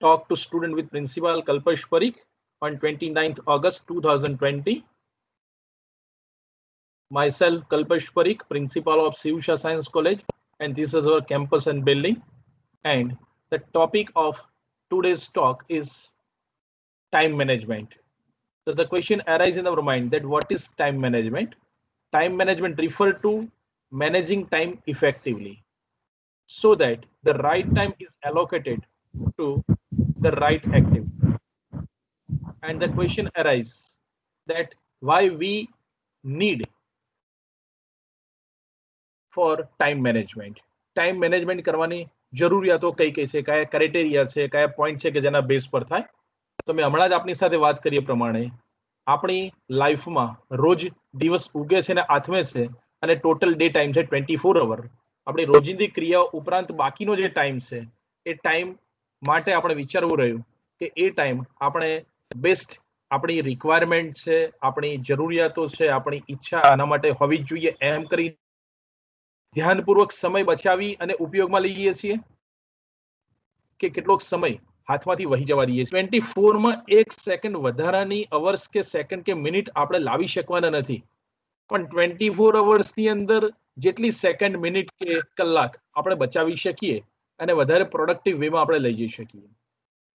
talk to student with Principal Kalpesh Parikh on 29th August 2020. Myself, Kalpesh Parikh, Principal of Sivsha Science College, and this is our campus and building. And the topic of today's talk is time management. So the question arises in our mind that what is time management? Time management refer to managing time effectively so that the right time is allocated to the right activity. And the question arises that why we need for time management. Time management કરવાની જરૂરિયાતો કઈ કઈ છે, કયા criteria છે, કયા point છે કે જેના બેઝ પર થાય. તો મેં હમણાં જ આપની સાથે વાત કરી પ્રમાણે આપણી લાઈફમાં રોજ દિવસ ઉગે છે ને આથમે છે અને ટોટલ ડે ટાઈમ છે 24 અવર. આપણી રોજિંદી ક્રિયાઓ ઉપરાંત બાકીનો જે ટાઈમ છે એ ટાઈમ માટે આપણે વિચારવું રહ્યું કે એ ટાઈમ આપણે બેસ્ટ આપણી રિક્વાયરમેન્ટ છે, આપણી જરૂરિયાતો છે, આપણી ઈચ્છા આના માટે હોવી જ જોઈએ એમ કરી ધ્યાનપૂર્વક સમય બચાવી અને ઉપયોગમાં લઈએ છીએ કે કેટલોક સમય હાથમાંથી વહી જવા દઈએ. 24 માં 1 સેકન્ડ વધારાની અવર્સ કે સેકન્ડ કે મિનિટ આપણે લાવી શકવાના નથી, પણ 24 અવર્સની અંદર જેટલી સેકન્ડ મિનિટ કે કલાક આપણે બચાવી શકીએ અને વધારે પ્રોડક્ટિવ વેમાં આપણે લઈ જઈ શકીએ.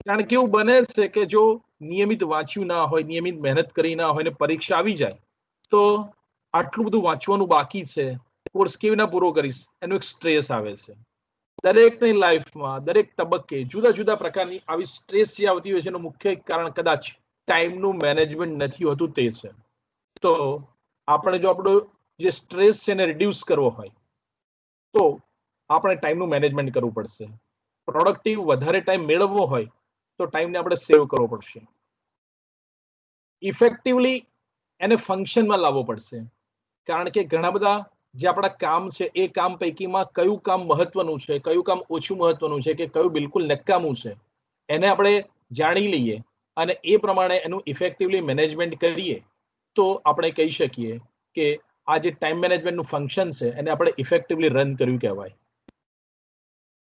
કારણ કે એવું બને છે કે જો નિયમિત વાંચ્યું ના હોય, નિયમિત મહેનત કરી ના હોય ને પરીક્ષા આવી જાય તો આટલું બધું વાંચવાનું બાકી છે, કોર્સ કેવી ના પૂરો કરીશ એનો એક સ્ટ્રેસ આવે છે. દરેકની લાઈફમાં દરેક તબક્કે જુદા જુદા પ્રકારની આવી સ્ટ્રેસ જે આવતી હોય છે એનું મુખ્ય કારણ કદાચ ટાઈમનું મેનેજમેન્ટ નથી હોતું તે છે. તો આપણે જો આપણો જે સ્ટ્રેસ છે એને રિડ્યુસ કરવો હોય તો આપણે ટાઈમનું મેનેજમેન્ટ કરવું પડશે. પ્રોડક્ટિવ વધારે ટાઈમ મેળવવો હોય તો ટાઈમને આપણે સેવ કરવો પડશે. ઇફેક્ટિવલી એને ફંક્શનમાં લાવવો પડશે. કારણ કે ઘણા બધા જે આપણા કામ છે એ કામ પૈકીમાં કયું કામ મહત્વનું છે, કયું કામ ઓછું મહત્વનું છે કે કયું બિલકુલ નકામું છે એને આપણે જાણી લઈએ અને એ પ્રમાણે એનું ઇફેક્ટિવલી મેનેજમેન્ટ કરીએ તો આપણે કહી શકીએ કે આ જે ટાઈમ મેનેજમેન્ટનું ફંક્શન છે એને આપણે ઇફેક્ટિવલી રન કર્યું કહેવાય.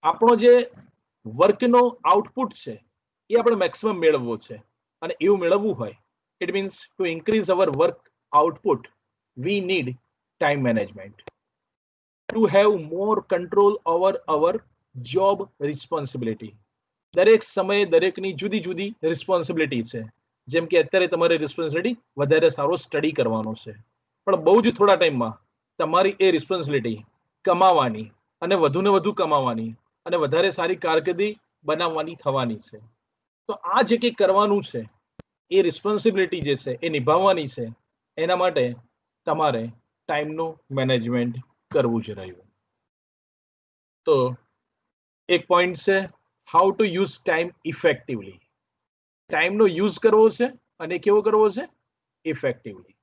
આપણો જે વર્કનો આઉટપુટ છે એ આપણે મેક્સિમમ મેળવવો છે અને એવું મેળવવું હોય it means to increase hour work output we need time management to have more control over our job responsibility. દરેક સમયે દરેકની જુદી જુદી રિસ્પોન્સિબિલિટી છે. જેમ કે અત્યારે તમારે રિસ્પોન્સિબિલિટી વધારે સારો સ્ટડી કરવાનો છે, પણ બહુ જ થોડા ટાઈમમાં તમારી એ રિસ્પોન્સિબિલિટી કમાવાની અને વધુને વધુ કમાવાની અને વધારે સારી કારકિર્દી બનાવવાની થવાની છે. તો આ જે કંઈ કરવાનું છે એ રિસ્પોન્સિબિલિટી જે છે એ નિભાવવાની છે, એના માટે તમારે ટાઈમનું મેનેજમેન્ટ કરવું જ રહ્યું. તો એક પોઈન્ટ છે how to use time effectively. ટાઈમનો યુઝ કરવો છે અને કેવો કરવો છે? ઇફેક્ટિવલી.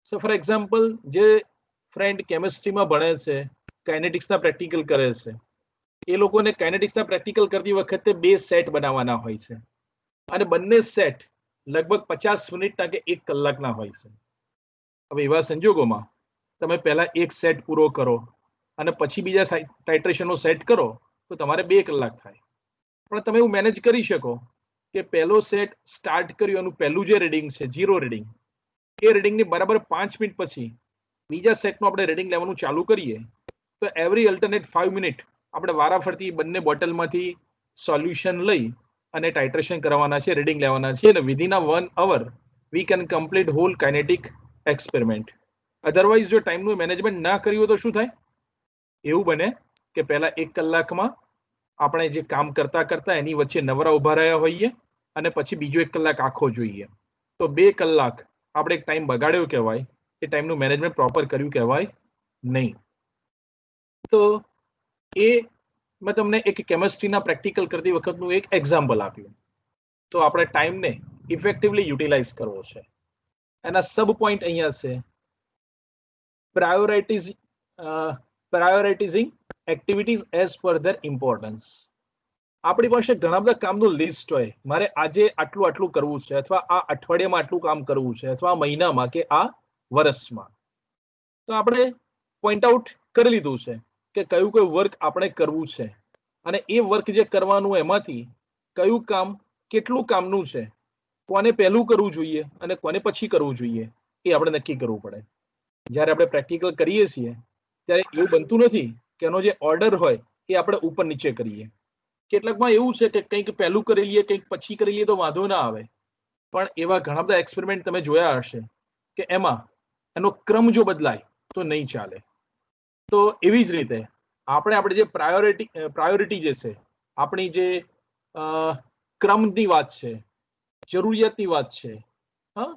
સો ફોર એક્ઝામ્પલ જે ફ્રેન્ડ કેમિસ્ટ્રીમાં ભણે છે, કાઇનેટિક્સના પ્રેક્ટિકલ કરે છે, એ લોકોને કાઇનેટિક્સના પ્રેક્ટિકલ કરતી વખતે 2 સેટ બનાવવાના હોય છે અને બંને સેટ લગભગ 50 મિનિટના કે 1 કલાકના હોય છે. હવે એવા સંજોગોમાં તમે પહેલા એક સેટ પૂરો કરો અને પછી બીજા ટાઇટ્રેશનનો સેટ કરો તો તમારે 2 કલાક થાય. પણ તમે એવું મેનેજ કરી શકો કે પહેલો સેટ સ્ટાર્ટ કર્યું એનું પહેલું જે રીડિંગ છે 0 રીડિંગ, એ રીડિંગની બરાબર 5 મિનિટ પછી બીજા સેટનું આપણે રીડિંગ લેવાનું ચાલુ કરીએ તો એવરી અલ્ટરનેટ 5 મિનિટ આપણે વારાફરતી બંને બોટલમાંથી સોલ્યુશન લઈ અને ટાઇટ્રેશન કરવાના છે, રીડિંગ લેવાના છે અને within a 1 hour we can complete whole kinetic experiment. Otherwise જો ટાઈમનું મેનેજમેન્ટ ના કર્યું હોય તો શું થાય? એવું બને કે પહેલા 1 કલાકમાં આપણે જે કામ કરતા કરતા એની વચ્ચે નવરા ઉભા રહ્યા હોઈએ અને પછી બીજો 1 કલાક આખો જોઈએ. તો 2 કલાક આપણે એક ટાઈમ બગાડ્યો કહેવાય, એ ટાઈમનું મેનેજમેન્ટ પ્રોપર કર્યું કહેવાય નહીં. તો એ મેં તમને એક કેમિસ્ટ્રીના પ્રેક્ટિકલ કરતી વખતનું એક એક્ઝામ્પલ આપ્યું. તો આપણે ટાઈમને ઇફેક્ટિવલી યુટિલાઇઝ કરવો છે. એના સબ પોઈન્ટ અહીંયા છે. Prioritising activities as per their importance. આપણી પાસે ઘણા બધા કામનું લિસ્ટ હોય, મારે આજે આટલું આટલું કરવું છે અથવા આ અઠવાડિયામાં આટલું કામ કરવું છે અથવા આ મહિનામાં કે આ વર્ષમાં. તો આપણે પોઈન્ટ આઉટ કરી લીધું છે કે કયું કયું વર્ક આપણે કરવું છે અને એ વર્ક જે કરવાનું એમાંથી કયું કામ કેટલું કામનું છે, કોને પહેલું કરવું જોઈએ અને કોને પછી કરવું જોઈએ એ આપણે નક્કી કરવું પડે. જ્યારે આપણે પ્રેક્ટિકલ કરીએ છીએ ત્યારે એવું બનતું નથી કે એનો જે ઓર્ડર હોય એ આપણે ઉપર નીચે કરીએ. કેટલાકમાં એવું છે કે કંઈક પહેલું કરી લઈએ કંઈક પછી કરી લઈએ તો વાંધો ના આવે, પણ એવા ઘણા બધા એક્સપેરિમેન્ટ તમે જોયા હશે કે એમાં એનો ક્રમ જો બદલાય તો નહીં ચાલે. તો એવી જ રીતે આપણે જે પ્રાયોરિટી જે છે, આપણી જે ક્રમની વાત છે, જરૂરિયાતની વાત છે, હા,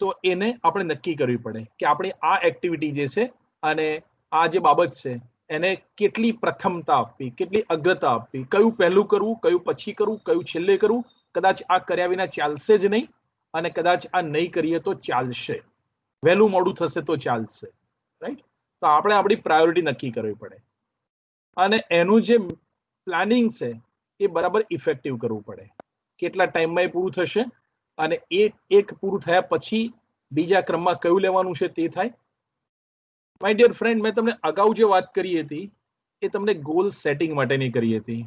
તો એને આપણે નક્કી કરવી પડે કે આપણે આ એક્ટિવિટી જે છે અને આ જે બાબત છે એને કેટલી પ્રથમતા આપવી, કેટલી અગ્રતા આપવી, કયું પહેલું કરવું, કયું પછી કરવું, કયું છેલ્લે કરવું. કદાચ આ કર્યા વિના ચાલશે જ નહીં અને કદાચ આ નહીં કરીએ તો ચાલશે, વહેલું મોડું થશે તો ચાલશે, રાઈટ? તો આપણે આપણી પ્રાયોરિટી નક્કી કરવી પડે અને એનું જે પ્લાનિંગ છે એ બરાબર ઇફેક્ટિવ કરવું પડે. કેટલા ટાઈમમાં એ પૂરું થશે અને એક પૂરું થયા પછી બીજા ક્રમમાં કયું લેવાનું છે તે થાય. માય ડિયર ફ્રેન્ડ, મેં તમને અગાઉ જે વાત કરી હતી એ તમને ગોલ સેટિંગ માટેની કરી હતી.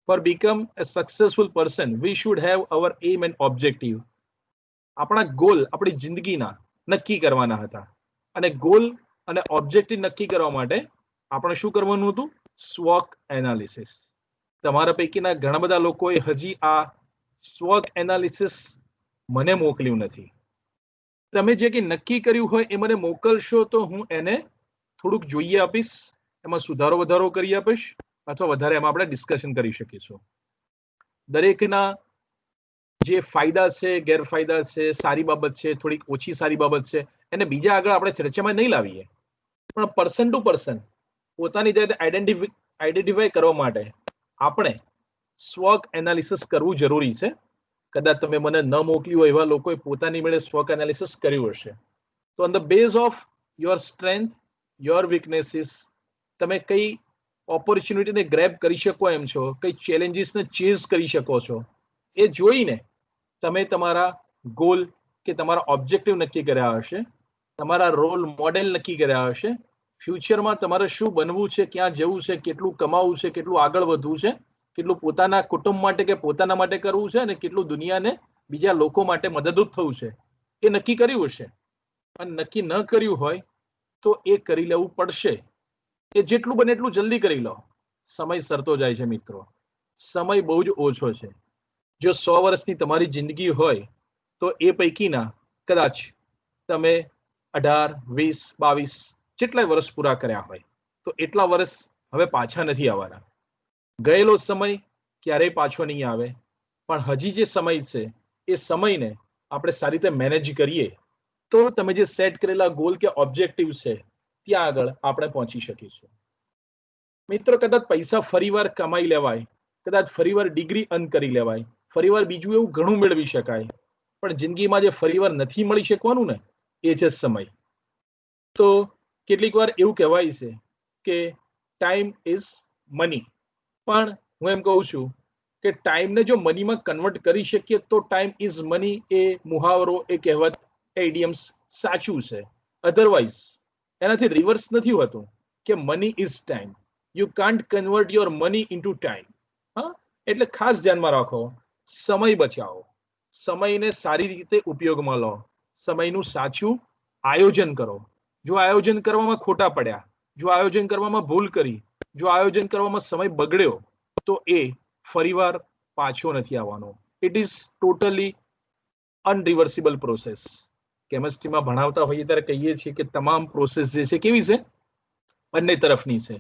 For become a successful person we should have our aim and objective. આપણા ગોલ આપણી જિંદગીના નક્કી કરવાના હતા અને ગોલ અને ઓબ્જેક્ટિવ નક્કી કરવા માટે આપણે શું કરવાનું હતું? સ્વોક એનાલિસિસ. તમારા પૈકીના ઘણા બધા લોકોએ હજી આ સ્વોક એનાલિસિસ મને મોકલ્યું નથી. તમે જે કંઈ નક્કી કર્યું હોય એ મને મોકલશો તો હું એને થોડુંક જોઈએ આપીશ, એમાં સુધારો વધારો કરી આપીશ અથવા વધારે એમાં આપણે ડિસ્કશન કરી શકીશું. દરેકના જે ફાયદા છે, ગેરફાયદા છે, સારી બાબત છે, થોડીક ઓછી સારી બાબત છે, એને બીજા આગળ આપણે ચર્ચામાં નહીં લાવીએ, પણ પર્સન ટુ પર્સન પોતાની જાતે આઈડેન્ટિફાઈ કરવા માટે આપણે સ્વોક એનાલિસિસ કરવું જરૂરી છે. કદાચ તમે મને ન મોકલ્યું હોય એવા લોકોએ પોતાની મેળે સ્વોક એનાલિસિસ કર્યું હશે. તો on the base of your strength, your weaknesses, તમે કઈ ઓપોર્ચ્યુનિટીને ગ્રેબ કરી શકો એમ છો, કઈ ચેલેન્જીસને ચેઝ કરી શકો છો, એ જોઈને તમે તમારા ગોલ કે તમારા ઓબ્જેક્ટિવ નક્કી કર્યા હશે, તમારા રોલ મોડેલ નક્કી કર્યા હશે. ફ્યુચરમાં તમારે શું બનવું છે, ક્યાં જવું છે, કેટલું કમાવું છે, કેટલું આગળ વધવું છે, કેટલું પોતાના કુટુંબ માટે કે પોતાના માટે કરવું છે અને કેટલું દુનિયાને બીજા લોકો માટે મદદરૂપ થવું છે એ નક્કી કર્યું હશે. અને નક્કી ન કર્યું હોય તો એ કરી લેવું પડશે. એ જેટલું બને એટલું જલ્દી કરી લો. સમય સરતો જાય છે મિત્રો, સમય બહુ જ ઓછો છે. જો 100 વર્ષની તમારી જિંદગી હોય તો એ પૈકીના કદાચ તમે 18, 20, 22 જેટલા વર્ષ પૂરા કર્યા હોય તો એટલા વર્ષ હવે પાછા નથી આવવાના. ગયેલો સમય ક્યારેય પાછો નહીં આવે, પણ હજી જે સમય છે એ સમયને આપણે સારી રીતે મેનેજ કરીએ તો તમે જે સેટ કરેલા ગોલ કે ઓબ્જેક્ટિવ છે ત્યાં આગળ આપણે પહોંચી શકીશું. મિત્રો, કદાચ પૈસા ફરીવાર કમાઈ લેવાય, કદાચ ફરીવાર ડિગ્રી અર્ન કરી લેવાય, ફરીવાર બીજું એવું ઘણું મેળવી શકાય, પણ જિંદગીમાં જે ફરીવાર નથી મળી શકવાનું ને એ છે સમય. તો કેટલીક વાર એવું કહેવાય છે કે ટાઈમ ઇઝ મની, પણ હું એમ કહું છું કે ટાઈમને જો મનીમાં કન્વર્ટ કરી શકીએ તો ટાઈમ ઇઝ મની એ મુહાવરો, એ કહેવત, એ ઇડિયમ્સ સાચું છે. અધરવાઇઝ એનાથી રિવર્સ નથી હોતું કે money is time. You can't convert your money into time. હા, એટલે ખાસ ધ્યાનમાં રાખો, સમય બચાવો, સમયને સારી રીતે ઉપયોગમાં લો, સમયનું સાચું આયોજન કરો. જો આયોજન કરવામાં ખોટા પડ્યા, જો આયોજન કરવામાં ભૂલ કરી, જો આયોજન કરવામાં સમય બગડ્યો તો એ ફરીવાર પાછો નથી આવવાનો. It is totally unreversible process. કેમિસ્ટ્રીમાં ભણાવતા હોઈએ ત્યારે કહીએ છીએ કે તમામ પ્રોસેસ જે છે કેવી છે? બંને તરફની છે,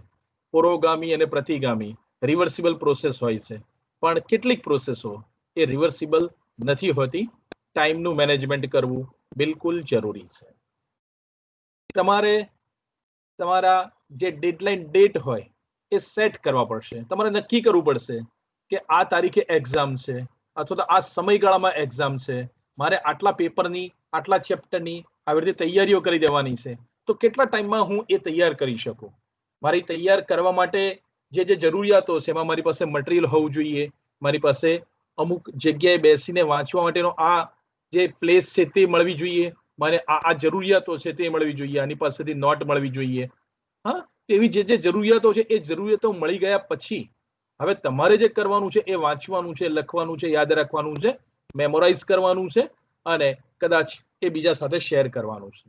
પુરોગામી અને પ્રતિગામી, રિવર્સિબલ પ્રોસેસ હોય છે. પણ કેટલીક પ્રોસેસો એ રિવર્સિબલ નથી હોતી. ટાઈમનું મેનેજમેન્ટ કરવું બિલકુલ જરૂરી છે. તમારે તમારા જે ડેડલાઇન ડેટ હોય એ સેટ કરવા પડશે. તમારે નક્કી કરવું પડશે કે આ તારીખે એક્ઝામ છે અથવા તો આ સમયગાળામાં એક્ઝામ છે, મારે આટલા પેપરની, આટલા ચેપ્ટરની આવી રીતે તૈયારીઓ કરી દેવાની છે. તો કેટલા ટાઈમમાં હું એ તૈયાર કરી શકું? મારી તૈયાર કરવા માટે જે જે જરૂરિયાતો છે એમાં મારી પાસે મટીરિયલ હોવું જોઈએ, મારી પાસે અમુક જગ્યાએ બેસીને વાંચવા માટેનો આ જે પ્લેસ છે તે મળવી જોઈએ, મારે આ જરૂરિયાતો છે તે મળવી જોઈએ, આની પાસેથી નોટ મળવી જોઈએ. હા, એવી જે જે જરૂરિયાતો છે એ જરૂરિયાતો મળી ગયા પછી હવે તમારે જે કરવાનું છે એ વાંચવાનું છે, લખવાનું છે, યાદ રાખવાનું છે, મેમોરાઇઝ કરવાનું છે અને કદાચ એ બીજા સાથે શેર કરવાનું છે.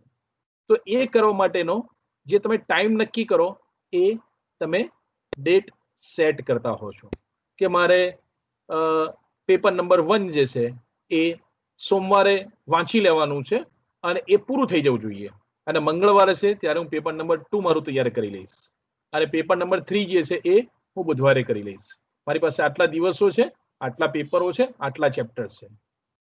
તો એ કરવા માટેનો જે તમે ટાઈમ નક્કી કરો એ તમે ડેટ સેટ કરતા હો છો કે મારે પેપર નંબર 1 જે છે એ સોમવારે વાંચી લેવાનું છે અને એ પૂરું થઈ જવું જોઈએ, અને મંગળવારે છે ત્યારે હું પેપર નંબર 2 મારું તૈયાર કરી લઈશ, અને પેપર નંબર 3 જે છે એ હું બુધવારે કરી લઈશ. મારી પાસે આટલા દિવસો છે, આટલા પેપરો છે, આટલા ચેપ્ટર છે.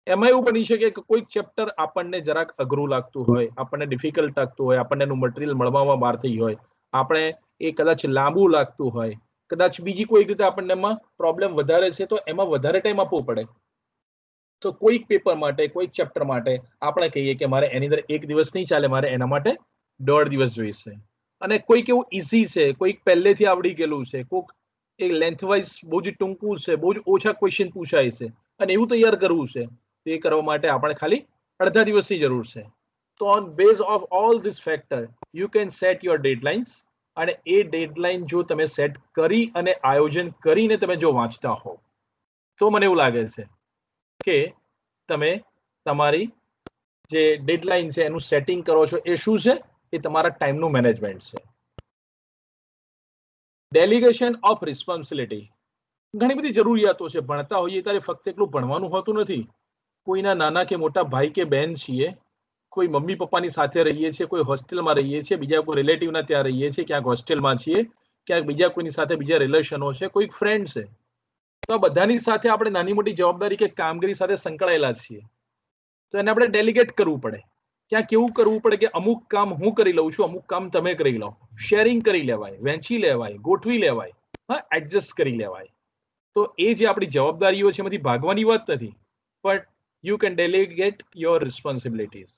એમાં એવું બની શકે કે કોઈક ચેપ્ટર આપણને જરાક અઘરું લાગતું હોય, આપણને ડિફિકલ્ટ લાગતું હોય, આપણને એનું મટીરિયલ મળવામાં વાર થઈ હોય, આપણે એ કદાચ લાંબુ લાગતું હોય, કદાચ બીજી કોઈ રીતે આપણને એમાં પ્રોબ્લેમ વધારે છે તો એમાં વધારે ટાઈમ આપવો પડે. તો કોઈક પેપર માટે, કોઈક ચેપ્ટર માટે આપણે કહીએ કે મારે એની અંદર 1 દિવસ નહીં ચાલે, મારે એના માટે 1.5 દિવસ જોઈશે. અને કોઈક એવું ઈઝી છે, કોઈક પહેલેથી આવડી ગયેલું છે, કોઈક એ લેન્થવાઇઝ બહુ જ ટૂંકું છે, બહુ જ ઓછા ક્વેશ્ચન પૂછાય છે અને એવું તૈયાર કરવું છે, તો એ કરવા માટે આપણે ખાલી અડધા દિવસની જરૂર છે. તો on base of all this factor you can set your deadlines, અને એ ડેડલાઇન જો તમે સેટ કરી અને આયોજન કરીને તમે જો વાંચતા હો તો મને એવું લાગે છે કે તમે તમારી જે ડેડલાઇન છે એનું સેટિંગ કરો છો. એ શું છે? એ તમારા ટાઈમનું મેનેજમેન્ટ છે. Delegation of responsibility. ઘણી બધી જરૂરિયાતો છે. ભણતા હોઈએ ત્યારે ફક્ત એટલું ભણવાનું હોતું નથી. કોઈના નાના કે મોટા ભાઈ કે બહેન છીએ, કોઈ મમ્મી પપ્પાની સાથે રહીએ છીએ, કોઈ હોસ્ટેલમાં રહીએ છીએ, બીજા કોઈ રિલેટિવના ત્યાં રહીએ છીએ, ક્યાંક હોસ્ટેલમાં છીએ, ક્યાંક બીજા કોઈની સાથે બીજા રિલેશનો છે, કોઈક ફ્રેન્ડ છે. તો આ બધાની સાથે આપણે નાની મોટી જવાબદારી કે કામગીરી સાથે સંકળાયેલા છીએ. તો એને આપણે ડેલિગેટ કરવું પડે. ક્યાંક કેવું કરવું પડે કે અમુક કામ હું કરી લઉં છું, અમુક કામ તમે કરી લો. શેરિંગ કરી લેવાય, વહેંચી લેવાય, ગોઠવી લેવાય, હા, એડજસ્ટ કરી લેવાય. તો એ જે આપણી જવાબદારીઓ છે એમાંથી ભાગવાની વાત નથી, but you can delegate your responsibilities.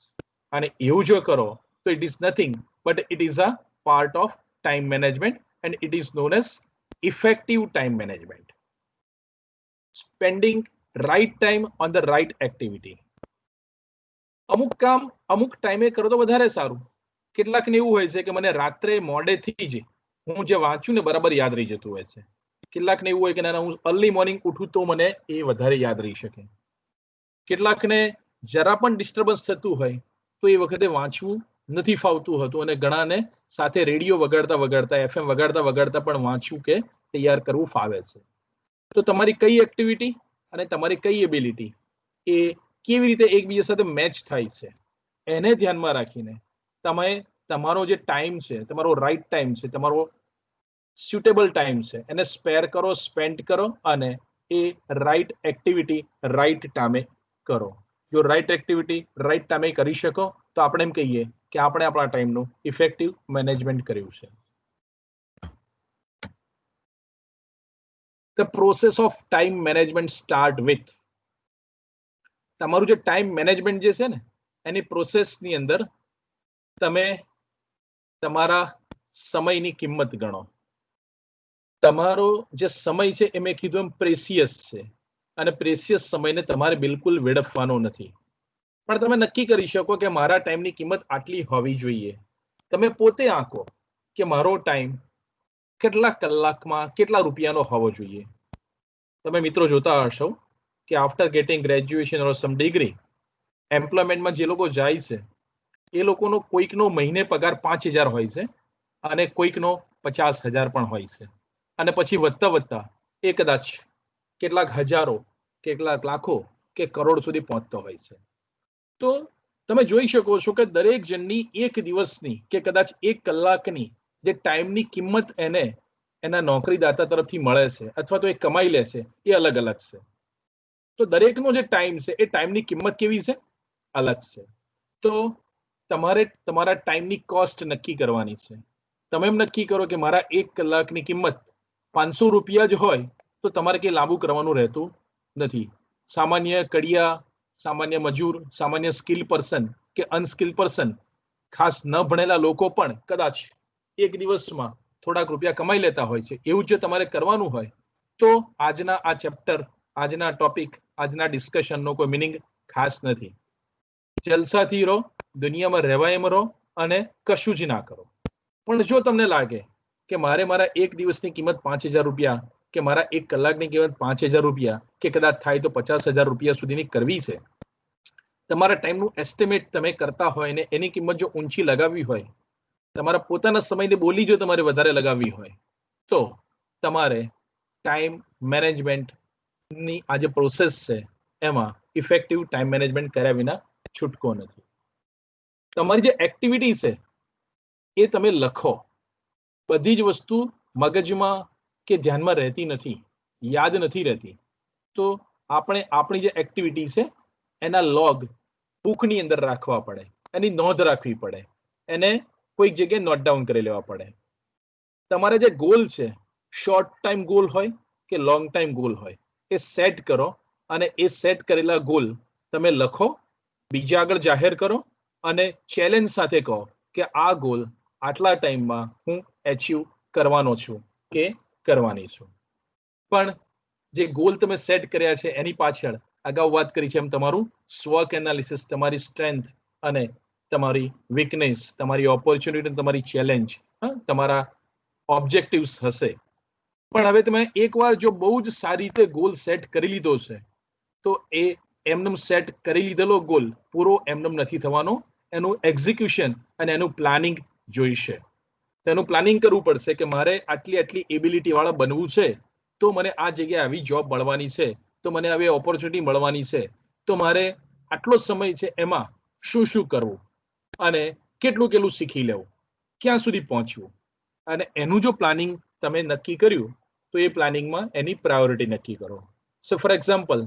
અને એવું જો કરો તો it is nothing but it is a part of time management and it is known as effective time management. Spending right time on the right activity. અમુક કામ અમુક ટાઈમે કરો તો વધારે સારું. કેટલાકને એવું હોય છે કે મને રાત્રે મોડેથી જ હું જે વાંચું ને બરાબર યાદ રહી જતું હોય છે. કેટલાકને એવું હોય કે ના, હું અર્લી મોર્નિંગ ઉઠું તો મને એ વધારે યાદ રહી શકે. કેટલાકને જરા પણ ડિસ્ટર્બન્સ થતું હોય તો એ વખતે વાંચવું નથી ફાવતું હતું, અને ઘણાને સાથે રેડિયો વગાડતા વગાડતા, FM વગાડતા વગાડતા પણ વાંચવું કે તૈયાર કરવું ફાવે છે. તો તમારી કઈ એક્ટિવિટી અને તમારી કઈ એબિલિટી એ કેવી રીતે એકબીજા સાથે મેચ થાય છે એને ધ્યાનમાં રાખીને તમે તમારો જે ટાઈમ છે, તમારો રાઈટ ટાઈમ છે, તમારો suitable ટાઈમ છે, એને સ્પેર કરો, સ્પેન્ડ કરો અને એ રાઈટ એક્ટિવિટી રાઈટ ટાઈમે કરો. જો રાઈટ એક્ટિવિટી રાઈટ ટાઈમે કરી શકો તો આપણે એમ કહીએ કે આપણે આપણા ટાઈમનું ઇફેક્ટિવ મેનેજમેન્ટ કર્યું છે. The process of time management start with, તમારું જે ટાઈમ મેનેજમેન્ટ જે છે ને એની પ્રોસેસની અંદર તમે તમારા સમયની કિંમત ગણો. તમારો જે સમય છે એ મેં કીધું એમ પ્રેસિયસ છે, અને પ્રેસિયસ સમયને તમારે બિલકુલ વેડફવાનો નથી. પણ તમે નક્કી કરી શકો કે મારા ટાઈમની કિંમત આટલી હોવી જોઈએ. તમે પોતે આંકો કે મારો ટાઈમ કેટલા કલાકમાં કેટલા રૂપિયાનો હોવો જોઈએ. તમે મિત્રો જોતા હશો કે આફ્ટર ગેટિંગ ગ્રેજ્યુએશન ઓર સમ ડિગ્રી, એમ્પ્લોયમેન્ટમાં જે લોકો જાય છે એ લોકોનો કોઈકનો મહિને પગાર 5,000 હોય છે અને કોઈકનો 50,000 પણ હોય છે, અને પછી વધતા વધતા એ કદાચ કેટલાક હજારો, કેટલાક લાખો કે કરોડ સુધી પહોંચતો હોય છે. તો તમે જોઈ શકો છો કે દરેક જણની એક દિવસની કે કદાચ 1 કલાકની જે ટાઈમની કિંમત એને એના નોકરીદાતા તરફથી મળે છે અથવા તો એ કમાઈ લે છે એ અલગ અલગ છે. તો દરેકનો જે ટાઈમ છે એ ટાઈમની કિંમત કેવી છે? અલગ છે. તો તમારે તમારા ટાઈમની કોસ્ટ નક્કી કરવાની છે. તમે એમ નક્કી કરો કે મારા 1 કલાકની કિંમત 500 રૂપિયા જ હોય તો તમારે કંઈ લાંબુ કરવાનું રહેતું નથી. સામાન્ય કડિયા, સામાન્ય મજૂર, સામાન્ય સ્કિલ પર્સન કે અનસ્કિલ પર્સન, ખાસ ન ભણેલા લોકો પણ કદાચ એક દિવસમાં થોડાક રૂપિયા કમાઈ લેતા હોય છે. એવું જો તમારે કરવાનું હોય તો આજના આ ચેપ્ટર, આજના ટોપિક, આજના ડિસ્કશનનો કોઈ મિનિંગ ખાસ નથી. જલસાથી રહો, દુનિયામાં રહેવાય એમ રહો અને કશું જ ના કરો. પણ જો તમને લાગે કે મારે મારા એક દિવસની કિંમત 5,000 રૂપિયા કે મારા 1 કલાકની કિંમત 5,000 રૂપિયા કે કદાચ થાય તો 50,000 રૂપિયા સુધીની કરવી છે, તમારા ટાઈમનું એસ્ટિમેટ તમે કરતા હોય ને એની કિંમત જો ઊંચી લગાવવી હોય, તમારા પોતાના સમયની બોલી જો તમારે વધારે લગાવવી હોય, તો તમારે ટાઈમ મેનેજમેન્ટની આ જે પ્રોસેસ છે એમાં ઇફેક્ટિવ ટાઈમ મેનેજમેન્ટ કર્યા વિના છૂટકો નથી. તમારી જે એક્ટિવિટી છે એ તમે લખો. બધી જ વસ્તુ મગજમાં કે ધ્યાનમાં રહેતી નથી, યાદ નથી રહેતી. તો આપણે આપણી જે એક્ટિવિટી છે એના લોગ બુકની અંદર રાખવા પડે, એની નોંધ રાખવી પડે, એને કોઈક જગ્યાએ નોટ ડાઉન કરી લેવા પડે. તમારે જે ગોલ છે, શોર્ટ ટાઈમ ગોલ હોય કે લોંગ ટાઈમ ગોલ હોય, એ સેટ કરો અને એ સેટ કરેલા ગોલ તમે લખો, બીજા આગળ જાહેર કરો અને ચેલેન્જ સાથે કહો કે આ ગોલ આટલા ટાઈમમાં હું એચીવ કરવાનો છું કે કરવાની છું. પણ જે ગોલ તમે સેટ કર્યા છે એની પાછળ અગાઉ વાત કરી છે એમ તમારું સ્વોક એનાલિસિસ, તમારી સ્ટ્રેન્થ અને તમારી વીકનેસ, તમારી ઓપોર્ચ્યુનિટી, તમારી ચેલેન્જ, તમારા ઓબ્જેક્ટિવ્સ હશે. પણ હવે તમે એકવાર જો બહુ જ સારી રીતે ગોલ સેટ કરી લીધો છે તો એ એમનેમ સેટ કરી લીધેલો ગોલ પૂરો એમનેમ નથી થવાનો. એનું એક્ઝિક્યુશન અને એનું પ્લાનિંગ જોઈશે. તેનું પ્લાનિંગ કરવું પડશે કે મારે આટલી આટલી એબિલિટી વાળા બનવું છે, તો મને આ જગ્યાએ આવી જોબ મળવાની છે, તો મને આવી ઓપોર્ચ્યુનિટી મળવાની છે, તો મારે આટલો સમય છે એમાં શું શું કરવું અને કેટલું કેટલું શીખી લેવું, ક્યાં સુધી પહોંચવું. અને એનું જો પ્લાનિંગ તમે નક્કી કર્યું તો એ પ્લાનિંગમાં એની પ્રાયોરિટી નક્કી કરો. સો ફોર એક્ઝામ્પલ,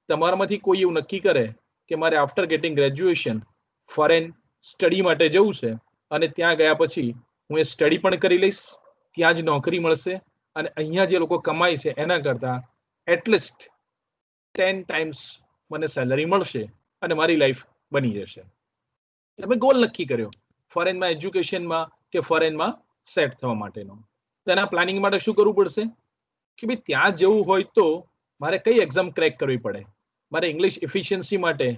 તમારામાંથી કોઈ એવું નક્કી કરે કે મારે after getting graduation foreign study માટે જવું છે અને ત્યાં ગયા પછી હું એ સ્ટડી પણ કરી લઈશ, ત્યાં જ નોકરી મળશે અને અહીંયા જે લોકો કમાય છે એના કરતાં એટલીસ્ટ 10 ટાઈમ્સ મને સેલરી મળશે અને મારી લાઈફ બની જશે. તમે ગોલ નક્કી કર્યો ફોરેનમાં એજ્યુકેશનમાં કે ફોરેનમાં સેટ થવા માટેનો. તેના પ્લાનિંગ માટે શું કરવું પડશે કે ભાઈ ત્યાં જવું હોય તો મારે કઈ એક્ઝામ ક્રેક કરવી પડે. મારે ઇંગ્લિશ એફિશિયન્સી માટે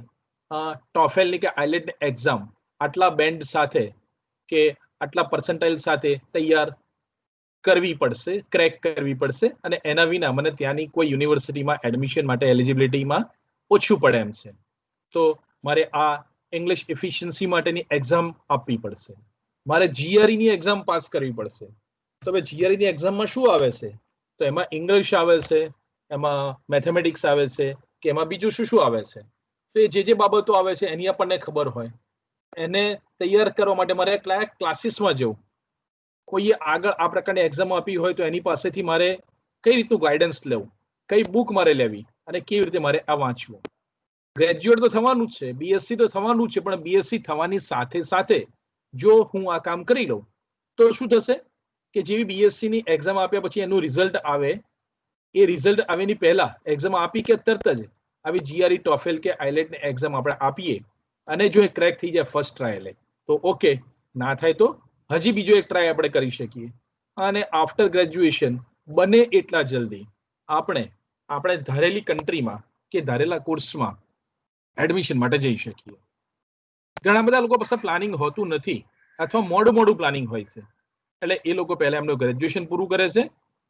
ટોફેલની કે આઇલેટની એક્ઝામ આટલા બેન્ડ સાથે કે આટલા પર્સન્ટાઇલ સાથે તૈયાર કરવી પડશે, ક્રેક કરવી પડશે અને એના વિના મને ત્યાંની કોઈ યુનિવર્સિટીમાં એડમિશન માટે એલિજિબિલિટીમાં ઓછું પડે એમ છે. તો મારે આ ઇંગ્લિશ એફિશિયન્સી માટેની એક્ઝામ આપવી પડશે, મારે જીઆરઈની એક્ઝામ પાસ કરવી પડશે. તો હવે જીઆરઈની એક્ઝામમાં શું આવે છે? તો એમાં ઇંગ્લિશ આવે છે, એમાં મેથેમેટિક્સ આવે છે કે એમાં બીજું શું શું આવે છે. તો એ જે બાબતો આવે છે એની આપણને ખબર હોય. એને તૈયાર કરવા માટે મારે કયા ક્લાસીસમાં જવું, કોઈએ આગળ આ પ્રકારની એક્ઝામ આપી હોય તો એની પાસેથી મારે કઈ રીતનું ગાઈડન્સ લેવું, કઈ બુક મારે લેવી અને કેવી રીતે મારે આ વાંચવું. ગ્રેજ્યુએટ તો થવાનું જ છે, બીએસસી તો થવાનું જ છે, પણ બીએસસી થવાની સાથે સાથે જો હું આ કામ કરી લઉં તો શું થશે કે જેવી બીએસસી ની એક્ઝામ આપ્યા પછી એનું રિઝલ્ટ આવે, એ રિઝલ્ટ આવેની પહેલા એક્ઝામ આપી કે તરત જ આવી જીઆરઈ, ટોફેલ કે આઇલેટની એક્ઝામ આપણે આપીએ અને જો એ ક્રેક થઈ જાય ફર્સ્ટ ટ્રાયલે તો ઓકે, ના થાય તો હજી બીજો એક ટ્રાય આપણે કરી શકીએ. અને આફ્ટર ગ્રેજ્યુએશન બને એટલા જલ્દી આપણે ધારેલી કન્ટ્રીમાં કે ધારેલા કોર્સમાં એડમિશન માટે જઈ શકીએ. ઘણા બધા લોકો પાસે પ્લાનિંગ હોતું નથી અથવા મોડું પ્લાનિંગ હોય છે. એટલે એ લોકો પહેલા એમનું ગ્રેજ્યુએશન પૂરું કરે છે,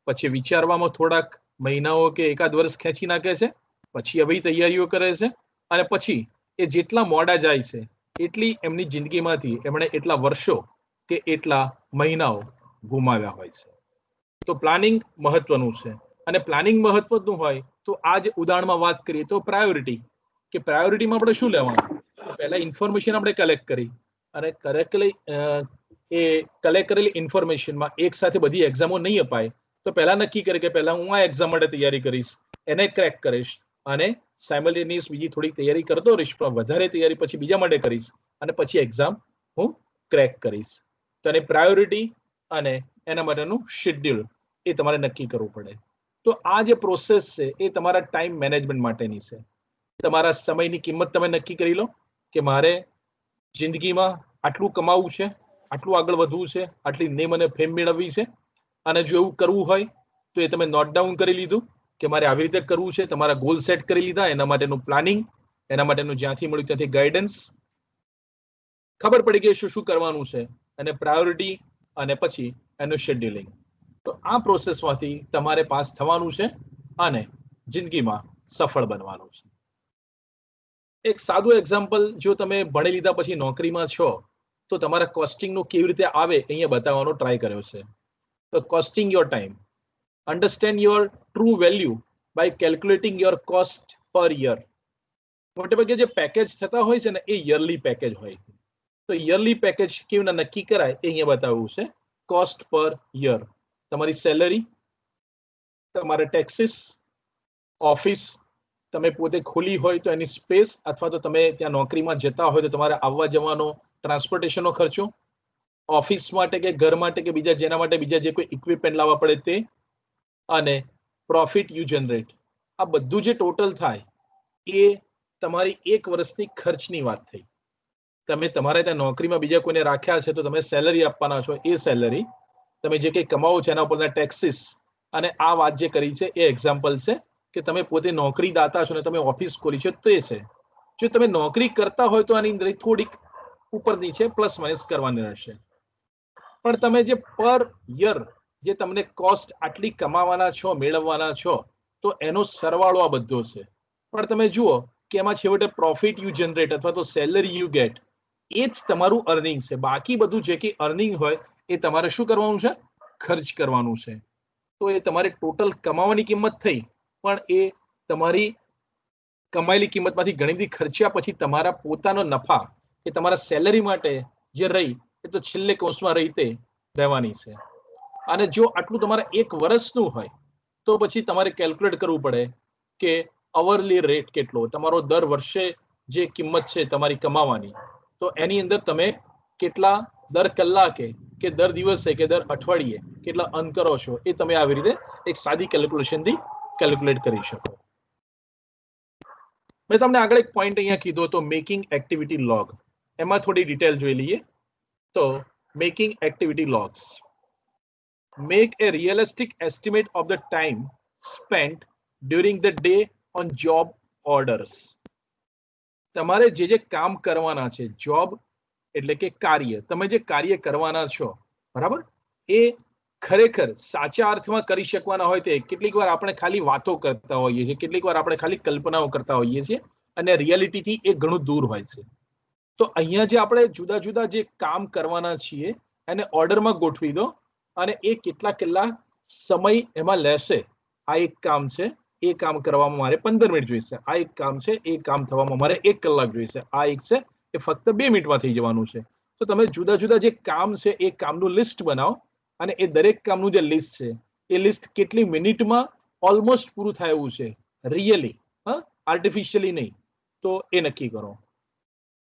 પછી વિચારવામાં થોડાક મહિનાઓ કે એકાદ વર્ષ ખેંચી નાખે છે, પછી આવી તૈયારીઓ કરે છે અને પછી એ જેટલા મોડા જાય છે એટલી એમની જિંદગીમાંથી એમણે એટલા વર્ષો કે એટલા મહિનાઓ ગુમાવ્યા હોય છે. તો પ્લાનિંગ મહત્વનું છે અને પ્લાનિંગ મહત્વનું હોય તો આ જ ઉદાહરણમાં વાત કરીએ તો પ્રાયોરિટી, કે પ્રાયોરિટીમાં આપણે શું લેવાનું. પહેલા ઇન્ફોર્મેશન આપણે કલેક્ટ કરી અને એ કલેક્ટ કરેલી ઇન્ફોર્મેશનમાં એક સાથે બધી એક્ઝામો નહીં અપાય. તો પહેલા નક્કી કરે કે પહેલા હું આ એક્ઝામ માટે તૈયારી કરીશ, એને ક્રેક કરીશ અને સાયમલ્ટેનિયસ બીજી થોડી તૈયારી કરતો રહીશ, પણ વધારે તૈયારી પછી બીજા માટે કરીશ અને પછી એક્ઝામ હું ક્રેક કરીશ. તો એની પ્રાયોરિટી અને એના માટેનું શેડ્યુલ એ તમારે નક્કી કરવું પડે. તો આ જે પ્રોસેસ છે એ તમારા ટાઈમ મેનેજમેન્ટ માટેની છે. તમારા સમયની કિંમત તમે નક્કી કરી લો કે મારે જિંદગીમાં આટલું કમાવું છે, આટલું આગળ વધવું છે, આટલી નેમ અને ફેમ મેળવવી છે. અને જો એવું કરવું હોય તો એ તમે નોટ ડાઉન કરી લીધું કે મારે આવી રીતે કરવું છે, તમારા ગોલ સેટ કરી લીધા, એના માટેનું પ્લાનિંગ, એના માટેનું જ્યાંથી મળ્યું ત્યાંથી ગાઈડન્સ, ખબર પડી કે શું શું કરવાનું છે અને પ્રાયોરિટી અને પછી એનું શેડ્યુલિંગ. તો આ પ્રોસેસમાંથી તમારે પાસ થવાનું છે અને જિંદગીમાં સફળ બનવાનું છે. એક સાદું એક્ઝામ્પલ, જો તમે ભણી લીધા પછી નોકરીમાં છો તો તમારા કોસ્ટિંગનું કેવી રીતે આવે અહીંયા બતાવવાનો ટ્રાય કર્યો છે. તો costing your time, understand your true value by calculating your cost per year. મોટે ભાગે જે પેકેજ થતા હોય છે ને એ યરલી પેકેજ હોય. તો યરલી પેકેજ કેવી રીતે નક્કી કરાય એ અહીંયા બતાવ્યું છે. કોસ્ટ પર યર, તમારી સેલરી, તમારા ટેક્સીસ, ઓફિસ તમે પોતે ખોલી હોય તો એની સ્પેસ, અથવા તો તમે ત્યાં નોકરીમાં જતા હોય તો તમારે આવવા જવાનો ટ્રાન્સપોર્ટેશનનો ખર્ચો, ઓફિસ માટે કે ઘર માટે કે બીજા જેના માટે બીજા જે કોઈ ઇક્વિપમેન્ટ લાવવા પડે તે, અને પ્રોફિટ યુ જનરેટ. આ બધું જે ટોટલ થાય એ તમારી એક વર્ષની ખર્ચની વાત થઈ. તમે તમારે ત્યાં નોકરીમાં બીજા કોઈને રાખ્યા છે તો તમે સેલરી આપવાના છો, એ સેલરી તમે જે કંઈ કમાવો છો એના ઉપરના ટેક્સીસ, અને આ વાત જે કરી છે એ એક્ઝામ્પલ છે કે તમે પોતે નોકરીદાતા છો ને તમે ઓફિસ ખોલી છે તો એ છે. જો તમે નોકરી કરતા હોય તો આની અંદર થોડીક ઉપર નીચે પ્લસ માઇનસ કરવાની રહેશે. પણ તમે જે પર યર જે તમને કોસ્ટ આટલી કમાવાના છો, મેળવવાના છો, તો એનો સરવાળો આ બધો છે. પણ તમે જુઓ કે એમાં છેવટે પ્રોફિટ યુ જનરેટ અથવા તો સેલરી યુ ગેટ, એ જ તમારું અર્નિંગ છે. બાકી બધું જે કંઈ અર્નિંગ હોય એ તમારે શું કરવાનું છે? ખર્ચ કરવાનું છે. તો એ તમારે ટોટલ કમાવાની કિંમત થઈ, પણ એ તમારી કમાયેલી કિંમતમાંથી ઘણી બધી ખર્ચ્યા પછી તમારા પોતાનો નફા કે તમારા સેલરી માટે જે રહી એ તો છેલ્લે કૌંસમાં રહી તે રહેવાની છે. અને જો આટલું તમારા એક વર્ષનું હોય તો પછી તમારે કેલ્ક્યુલેટ કરવું પડે કે અવરલી રેટ કેટલો તમારો દર વર્ષે જે કિંમત છે તમારી કમાવાની, તો એની અંદર તમે કેટલા દર કલાકે કે દર દિવસે કે દર અઠવાડિયે કેટલા અર્ન કરો છો એ તમે આવી રીતે એક સાદી કેલ્ક્યુલેશનથી કેલ્ક્યુલેટ કરી શકો. મેં તમને આગળ એક પોઈન્ટ અહીંયા કીધો હતો, મેકિંગ એક્ટિવિટી લોગ. એમાં થોડી ડિટેલ જોઈ લઈએ. તો making activity logs, make A realistic estimate of the time spent during the day on job orders. તમારે જે જે કામ કરવાના છે, જોબ એટલે કે કાર્ય, તમે જે કાર્ય કરવાના છો, બરાબર, એ ખરેખર સાચા અર્થમાં કરી શકવાના હોય તે કેટલીક વાર આપણે ખાલી વાતો કરતા હોઈએ છીએ, કેટલીક વાર આપણે ખાલી કલ્પનાઓ કરતા હોઈએ છીએ, અને રિયાલિટીથી એ ઘણું દૂર હોય છે. તો અહીંયા જે આપણે જુદા જુદા જે કામ કરવાના છીએ એને ઓર્ડરમાં ગોઠવી દો, અને એ કેટલા કલાક સમય એમાં લેશે. આ એક કામ છે, એ કામ કરવામાં મારે 15 મિનિટ જોઈશે. આ એક કામ છે, એ કામ થવામાં મારે 1 કલાક જોઈશે. આ એક છે એ ફક્ત 2 મિનિટમાં થઈ જવાનું છે. તો તમે જુદા જુદા જે કામ છે એ કામનું લિસ્ટ બનાવો, અને એ દરેક કામનું જે લિસ્ટ છે એ લિસ્ટ કેટલી મિનિટમાં ઓલમોસ્ટ પૂરું થાય એવું છે, રિયલી, આર્ટિફિશિયલી નહીં, તો એ નક્કી કરો.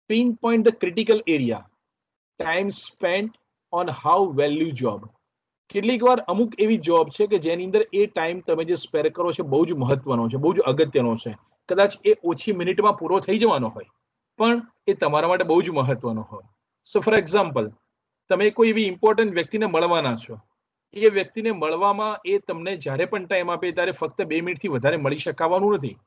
Pinpoint the critical area, time spent on how value job. કેટલીક વાર અમુક એવી જોબ છે કે જેની અંદર એ ટાઈમ તમે જે સ્પેર કરો છો બહુ જ મહત્વનો છે, બહુ જ અગત્યનો છે. કદાચ એ ઓછી મિનિટમાં પૂરો થઈ જવાનો હોય, પણ એ તમારા માટે બહુ જ મહત્વનો હોય. સો ફોર એક્ઝામ્પલ, તમે કોઈ એવી ઇમ્પોર્ટન્ટ વ્યક્તિને મળવાના છો, એ વ્યક્તિને મળવામાં એ તમને જ્યારે પણ ટાઈમ આપે ત્યારે ફક્ત 2 મિનિટથી વધારે મળી શકાવાનું નથી.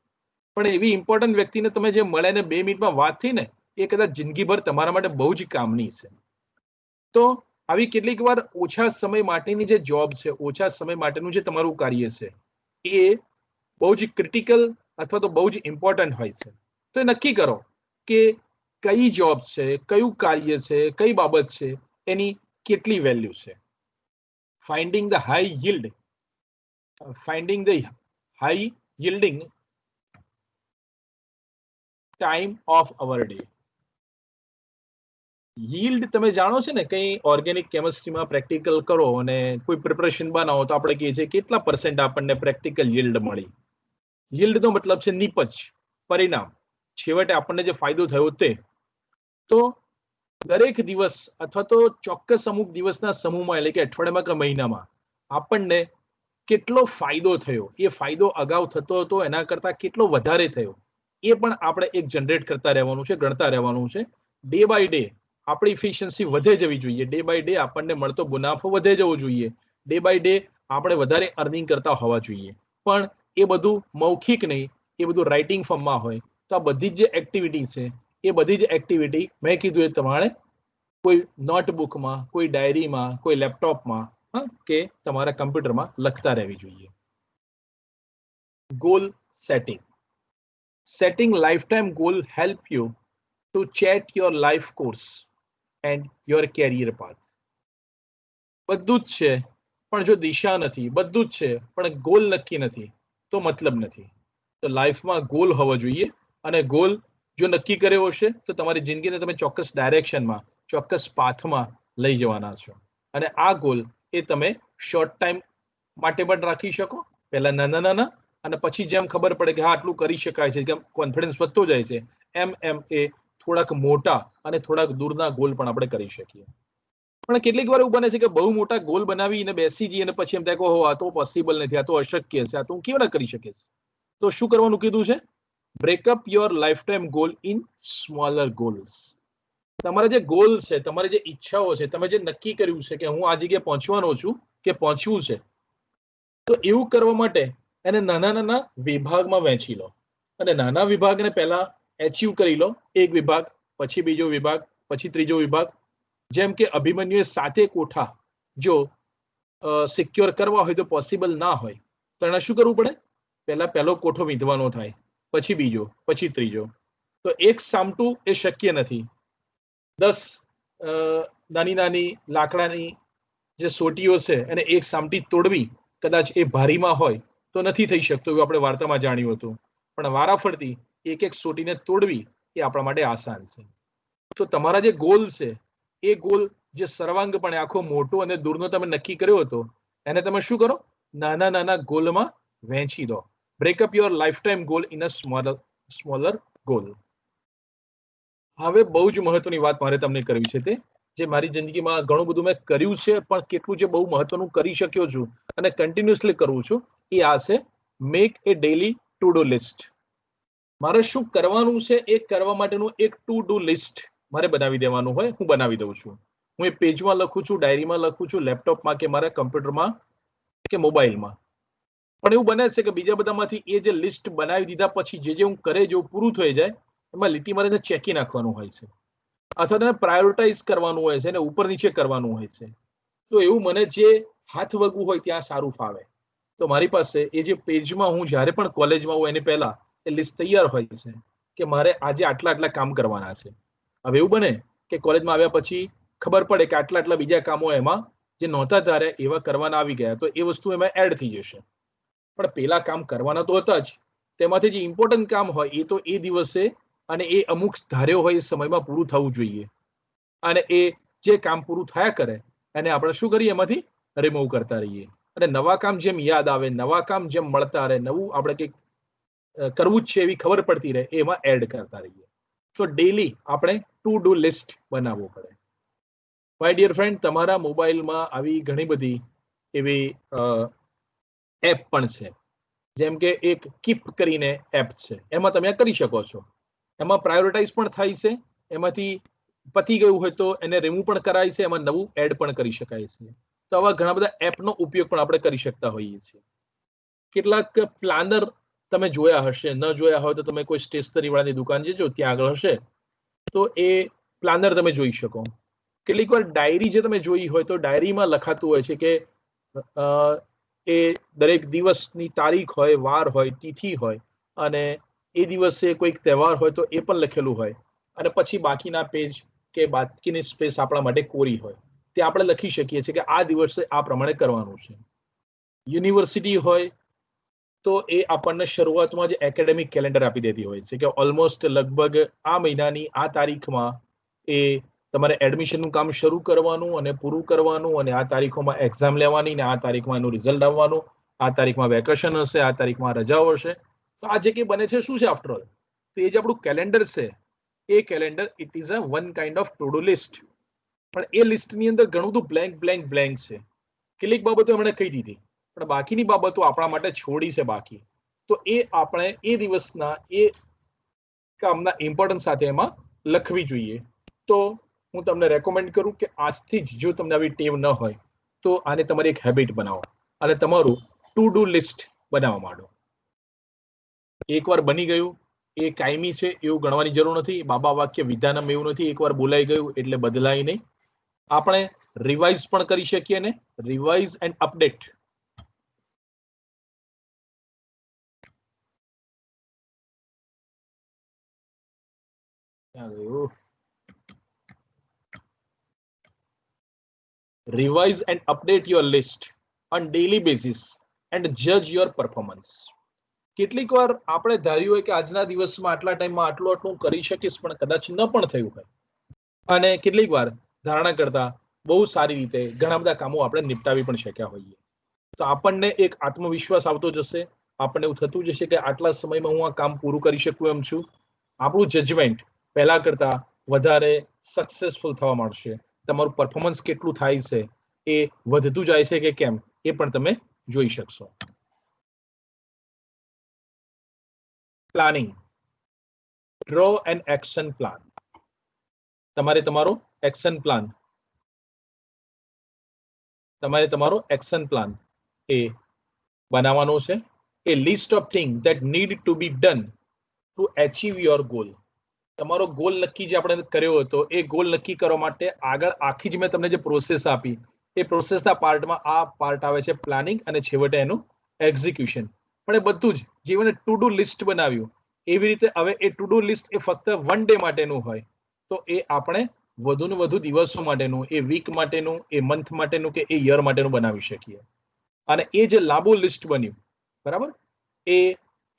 પણ એવી ઇમ્પોર્ટન્ટ વ્યક્તિને તમે જે મળે ને 2 મિનિટમાં વાત થઈ ને, એ કદાચ જિંદગીભર તમારા માટે બહુ જ કામની છે. તો આવી કેટલીક વાર ઓછા સમય માટેની જે જોબ છે, ઓછા સમય માટેનું જે તમારું કાર્ય છે, એ બહુ જ ક્રિટિકલ અથવા તો બહુ જ ઇમ્પોર્ટન્ટ હોય છે. તો એ નક્કી કરો કે કઈ જોબ છે, કયું કાર્ય છે, કઈ બાબત છે, એની કેટલી વેલ્યુ છે. Finding the high yielding time of our day. yield તમે જાણો છો ને, કંઈ ઓર્ગેનિક કેમિસ્ટ્રીમાં પ્રેક્ટિકલ કરો અને કોઈ પ્રિપરેશન બનાવો તો આપણે કહીએ છીએ કેટલા % આપણને પ્રેક્ટિકલ yield મળી. yield નો મતલબ છે નિપજ, પરિણામ, છેવટે આપણને જે ફાયદો થયો તે. તો દરેક દિવસ અથવા તો ચોક્કસ અમુક દિવસના સમૂહમાં, એટલે કે અઠવાડિયામાં કે મહિનામાં આપણને કેટલો ફાયદો થયો, એ ફાયદો અગાઉ થતો હતો એના કરતાં કેટલો વધારે થયો, એ પણ આપણે એક જનરેટ કરતા રહેવાનું છે, ગણતા રહેવાનું છે. ડે બાય ડે આપણી ઇફિશિયન્સી વધે જવી જોઈએ, ડે બાય ડે આપણને મળતો મુનાફો વધે જવો જોઈએ, ડે બાય ડે આપણે વધારે અર્નિંગ કરતા હોવા જોઈએ. પણ એ બધું મૌખિક નહીં, એ બધું રાઇટિંગ ફોર્મમાં હોય. તો આ બધી જે એક્ટિવિટી છે એ બધી જ એક્ટિવિટી મેં કીધું એ પ્રમાણે કોઈ નોટબુકમાં, કોઈ ડાયરીમાં, કોઈ લેપટોપમાં કે તમારા કમ્પ્યુટરમાં લખતા રહેવી જોઈએ. Goal setting. Setting lifetime goal help you to chart your life course and your career path. બધું જ છે પણ જો દિશા નથી, બધું જ છે પણ ગોલ નક્કી નથી તો મતલબ નથી. તો લાઈફમાં ગોલ હોવો જોઈએ અને ગોલ જો નક્કી કર્યો હશે તો તમારી જિંદગીને તમે ચોક્કસ ડાયરેક્શનમાં, ચોક્કસ પાથમાં લઈ જવાના છો. અને આ ગોલ એ તમે શોર્ટ ટાઈમ માટે પણ રાખી શકો, પહેલા નાના નાના, અને પછી જેમ ખબર પડે કે હા આટલું કરી શકાય છે, જેમ કોન્ફિડન્સ વધતો જાય છે, એમ એ થોડાક મોટા અને થોડાક દૂરના ગોલ પણ આપણે કરી શકીએ. પણ કેટલીક વાર એવું બને છે કે બહુ મોટા ગોલ બનાવીને બેસી જઈએ અને પછી એમ થાય કે ઓહો આ તો પોસિબલ નથી, આ તો અશક્ય છે, આ તો હું કેવી રીતે કરી શકીશ. તો શું કરવાનું કીધું છે? Breakup your life time goal in smaller goals. તમારા જે ગોલ છે, તમારી જે ઈચ્છાઓ છે, તમે જે નક્કી કર્યું છે કે હું આ જગ્યાએ પહોંચવાનો છું કે પહોંચવું છે, તો એવું કરવા માટે એને નાના નાના વિભાગમાં વહેંચી લો અને નાના વિભાગને પહેલા એચીવ કરી લો. એક વિભાગ, પછી બીજો વિભાગ, પછી ત્રીજો વિભાગ. જેમ કે અભિમન્યુએ 7 કોઠા જો સિક્યોર કરવા હોય તો પોસિબલ ના હોય તો એને શું કરવું પડે? પહેલા પહેલો કોઠો વીંધવાનો થાય, પછી બીજો, પછી ત્રીજો. તો એક સામટું એ શક્ય નથી. 10 નાની નાની લાકડાની જે સોટીઓ છે એને એક સામટી તોડવી કદાચ એ ભારીમાં હોય તો નથી થઈ શકતું, એવું આપણે વાર્તામાં જાણ્યું હતું. પણ વારાફરતી એક એક સોટીને તોડવી એ આપણા માટે આસાન છે. તો તમારા જે ગોલ છે એ ગોલ જે સર્વાંગપણે આખો મોટો અને દૂરનો તમે નક્કી કર્યો હતો એને તમે શું કરો? નાના નાના ગોલમાં વહેંચી દો. Breakup your life time goal in a smaller goal. હવે બહુ જ મહત્વની વાત મારે તમને કરવી છે, તે જે મારી જિંદગીમાં ઘણું બધું મેં કર્યું છે પણ કેટલું જે બહુ મહત્વનું કરી શક્યો છું અને કન્ટિન્યુઅસલી કરું છું એ આ છે, make A daily to do list. મારે શું કરવાનું છે એ કરવા માટેનું એક ટુ ડુ લિસ્ટ મારે બનાવી દેવાનું હોય. હું બનાવી દઉં છું. હું એ પેજમાં લખું છું, ડાયરીમાં લખું છું, લેપટોપમાં કે મારા કમ્પ્યુટરમાં કે મોબાઈલમાં. પણ એવું બને છે કે બીજા બધામાંથી એ જે લિસ્ટ બનાવી દીધા પછી જે હું કરે જેવું પૂરું થઈ જાય એમાં લીટી મારીને ચેકી નાખવાનું હોય છે, અથવા તેને પ્રાયોરિટાઇઝ કરવાનું હોય છે અને ઉપર નીચે કરવાનું હોય છે. તો એવું મને જે હાથ વગવું હોય ત્યાં સારું ફાવે. તો મારી પાસે એ જે પેજમાં હું જ્યારે પણ કોલેજમાં હોઉં એની પહેલા એ લિસ્ટ તૈયાર હોય છે કે મારે આજે આટલા આટલા કામ કરવાના છે. હવે એવું બને કે કોલેજમાં આવ્યા પછી ખબર પડે કે આટલા આટલા બીજા કામો એમાં જે નહોતા ધારે એવા કરવાના આવી ગયા, તો એ વસ્તુ એમાં એડ થઈ જશે. પણ પેલા કામ કરવાના તો હતા જ, તેમાંથી જે ઇમ્પોર્ટન્ટ કામ હોય એ તો એ દિવસે અને એ અમુક ધાર્યો હોય એ સમયમાં પૂરું થવું જોઈએ. અને એ જે કામ પૂરું થયા કરે એને આપણે શું કરીએ? એમાંથી રિમૂવ કરતા રહીએ. અને નવા કામ જેમ યાદ આવે, નવા કામ જેમ મળતા રહે, નવું આપણે કંઈક કરવું જ છે એવી ખબર પડતી રહે, એમાં એડ કરતા રહીએ. તો ડેલી આપણે ટુ ડુ લિસ્ટ બનાવવું પડે. માય ડિયર ફ્રેન્ડ, તમારા મોબાઈલમાં આવી ઘણી બધી એવી એપ પણ છે. જેમ કે એક કીપ કરીને એપ છે, એમાં તમે કરી શકો છો. એમાં પ્રાયોરિટાઇઝ પણ થાય છે, એમાંથી પતી ગયું હોય તો એને રિમૂવ પણ કરાય છે, એમાં નવું એડ પણ કરી શકાય છે. તો આવા ઘણા બધા એપનો ઉપયોગ પણ આપણે કરી શકતા હોઈએ છીએ. કેટલાક પ્લાનર તમે જોયા હશે, ન જોયા હોય તો તમે કોઈ સ્ટેશનરી વાળાની દુકાન જજો, ત્યાં આગળ હશે તો એ પ્લાનર તમે જોઈ શકો. કેટલીક વાર ડાયરી જે તમે જોઈ હોય તો ડાયરીમાં લખાતું હોય છે કે એ દરેક દિવસની તારીખ હોય, વાર હોય, તિથિ હોય, અને એ દિવસે કોઈક તહેવાર હોય તો એ પણ લખેલું હોય, અને પછી બાકીના પેજ કે બાકીની સ્પેસ આપણા માટે કોરી હોય. તે આપણે લખી શકીએ છીએ કે આ દિવસે આ પ્રમાણે કરવાનું છે. યુનિવર્સિટી હોય તો એ આપણને શરૂઆતમાં જ એકેડેમિક કેલેન્ડર આપી દેતી હોય છે કે ઓલમોસ્ટ લગભગ આ મહિનાની આ તારીખમાં એ તમારે એડમિશનનું કામ શરૂ કરવાનું અને પૂરું કરવાનું, અને આ તારીખોમાં એક્ઝામ લેવાની, ને આ તારીખમાં એનું રિઝલ્ટ આવવાનું, આ તારીખમાં વેકેશન હશે, આ તારીખમાં રજાઓ હશે. તો આ જે કંઈ બને છે શું છે આફ્ટર ઓલ? તો એ જે આપણું કેલેન્ડર છે એ calendar it is a one kind of to do list. પણ એ લિસ્ટની અંદર ઘણું બધું બ્લેન્ક છે. કેટલીક બાબતો એમણે કહી દીધી પણ બાકીની બાબતો આપણા માટે છોડી છે બાકી. તો એ આપણે એ દિવસના એ કામના ઇમ્પોર્ટન્સ સાથે એમાં લખવી જોઈએ. તો હું તમને રેકમેન્ડ કરું કે આજથી જ જો તમને આવી ટેવ ન હોય તો આને તમારી એક હેબિટ બનાવો અને તમારું ટુ ડુ લિસ્ટ બનાવવા માંડો. એકવાર બની ગયું એ કાયમી છે એવું ગણવાની જરૂર નથી. બાબા વાક્ય વિધાનમ એવું નથી એકવાર બોલાઈ ગયું એટલે બદલાય નહીં. આપણે રિવાઇઝ પણ કરી શકીએ ને revise and update. Revise and update your list on daily basis and judge your performance. કેટલીક વાર આપણે ધાર્યું હોય કે આજના દિવસમાં આટલા ટાઈમમાં આટલું આટલું કરી શકીશ પણ કદાચ ન પણ થયું હોય અને કેટલીક વાર ધારણા કરતા બહુ સારી રીતે ઘણા બધા કામો આપણે નિપટાવી પણ શક્યા હોઈએ તો આપણને એક આત્મવિશ્વાસ આવતો જશે આપણને એવું થતું જશે કે આટલા સમયમાં હું આ કામ પૂરું કરી શકું એમ છું આપણું જજમેન્ટ પહેલા કરતા વધારે સક્સેસફુલ થવા માંડશે તમારું પરફોર્મન્સ કેટલું થાય છે એ વધતું જાય છે કે કેમ એ પણ તમે જોઈ શકશો. Planning draw an action plan. તમારે તમારો એક્શન પ્લાન એ બનાવવાનો છે. A list of thing that need to be done to achieve your goal. તમારો ગોલ નક્કી જે આપણે કર્યો હતો એ ગોલ નક્કી કરવા માટે આગળ આખી જ મેં તમને જે પ્રોસેસ આપી એ પ્રોસેસના પાર્ટમાં આ પાર્ટ આવે છે પ્લાનિંગ અને છેવટે એનું એક્ઝિક્યુશન. પણ એ બધું જ જેને ટુ ડુ લિસ્ટ બનાવ્યું એવી રીતે હવે એ ટુ ડુ લિસ્ટ એ ફક્ત 1 ડે માટેનું હોય તો એ આપણે વધુ ને વધુ દિવસો માટેનું એ વીક માટેનું એ મંથ માટેનું કે એ યર માટેનું બનાવી શકીએ અને એ જે લાંબુ લિસ્ટ બન્યું બરાબર એ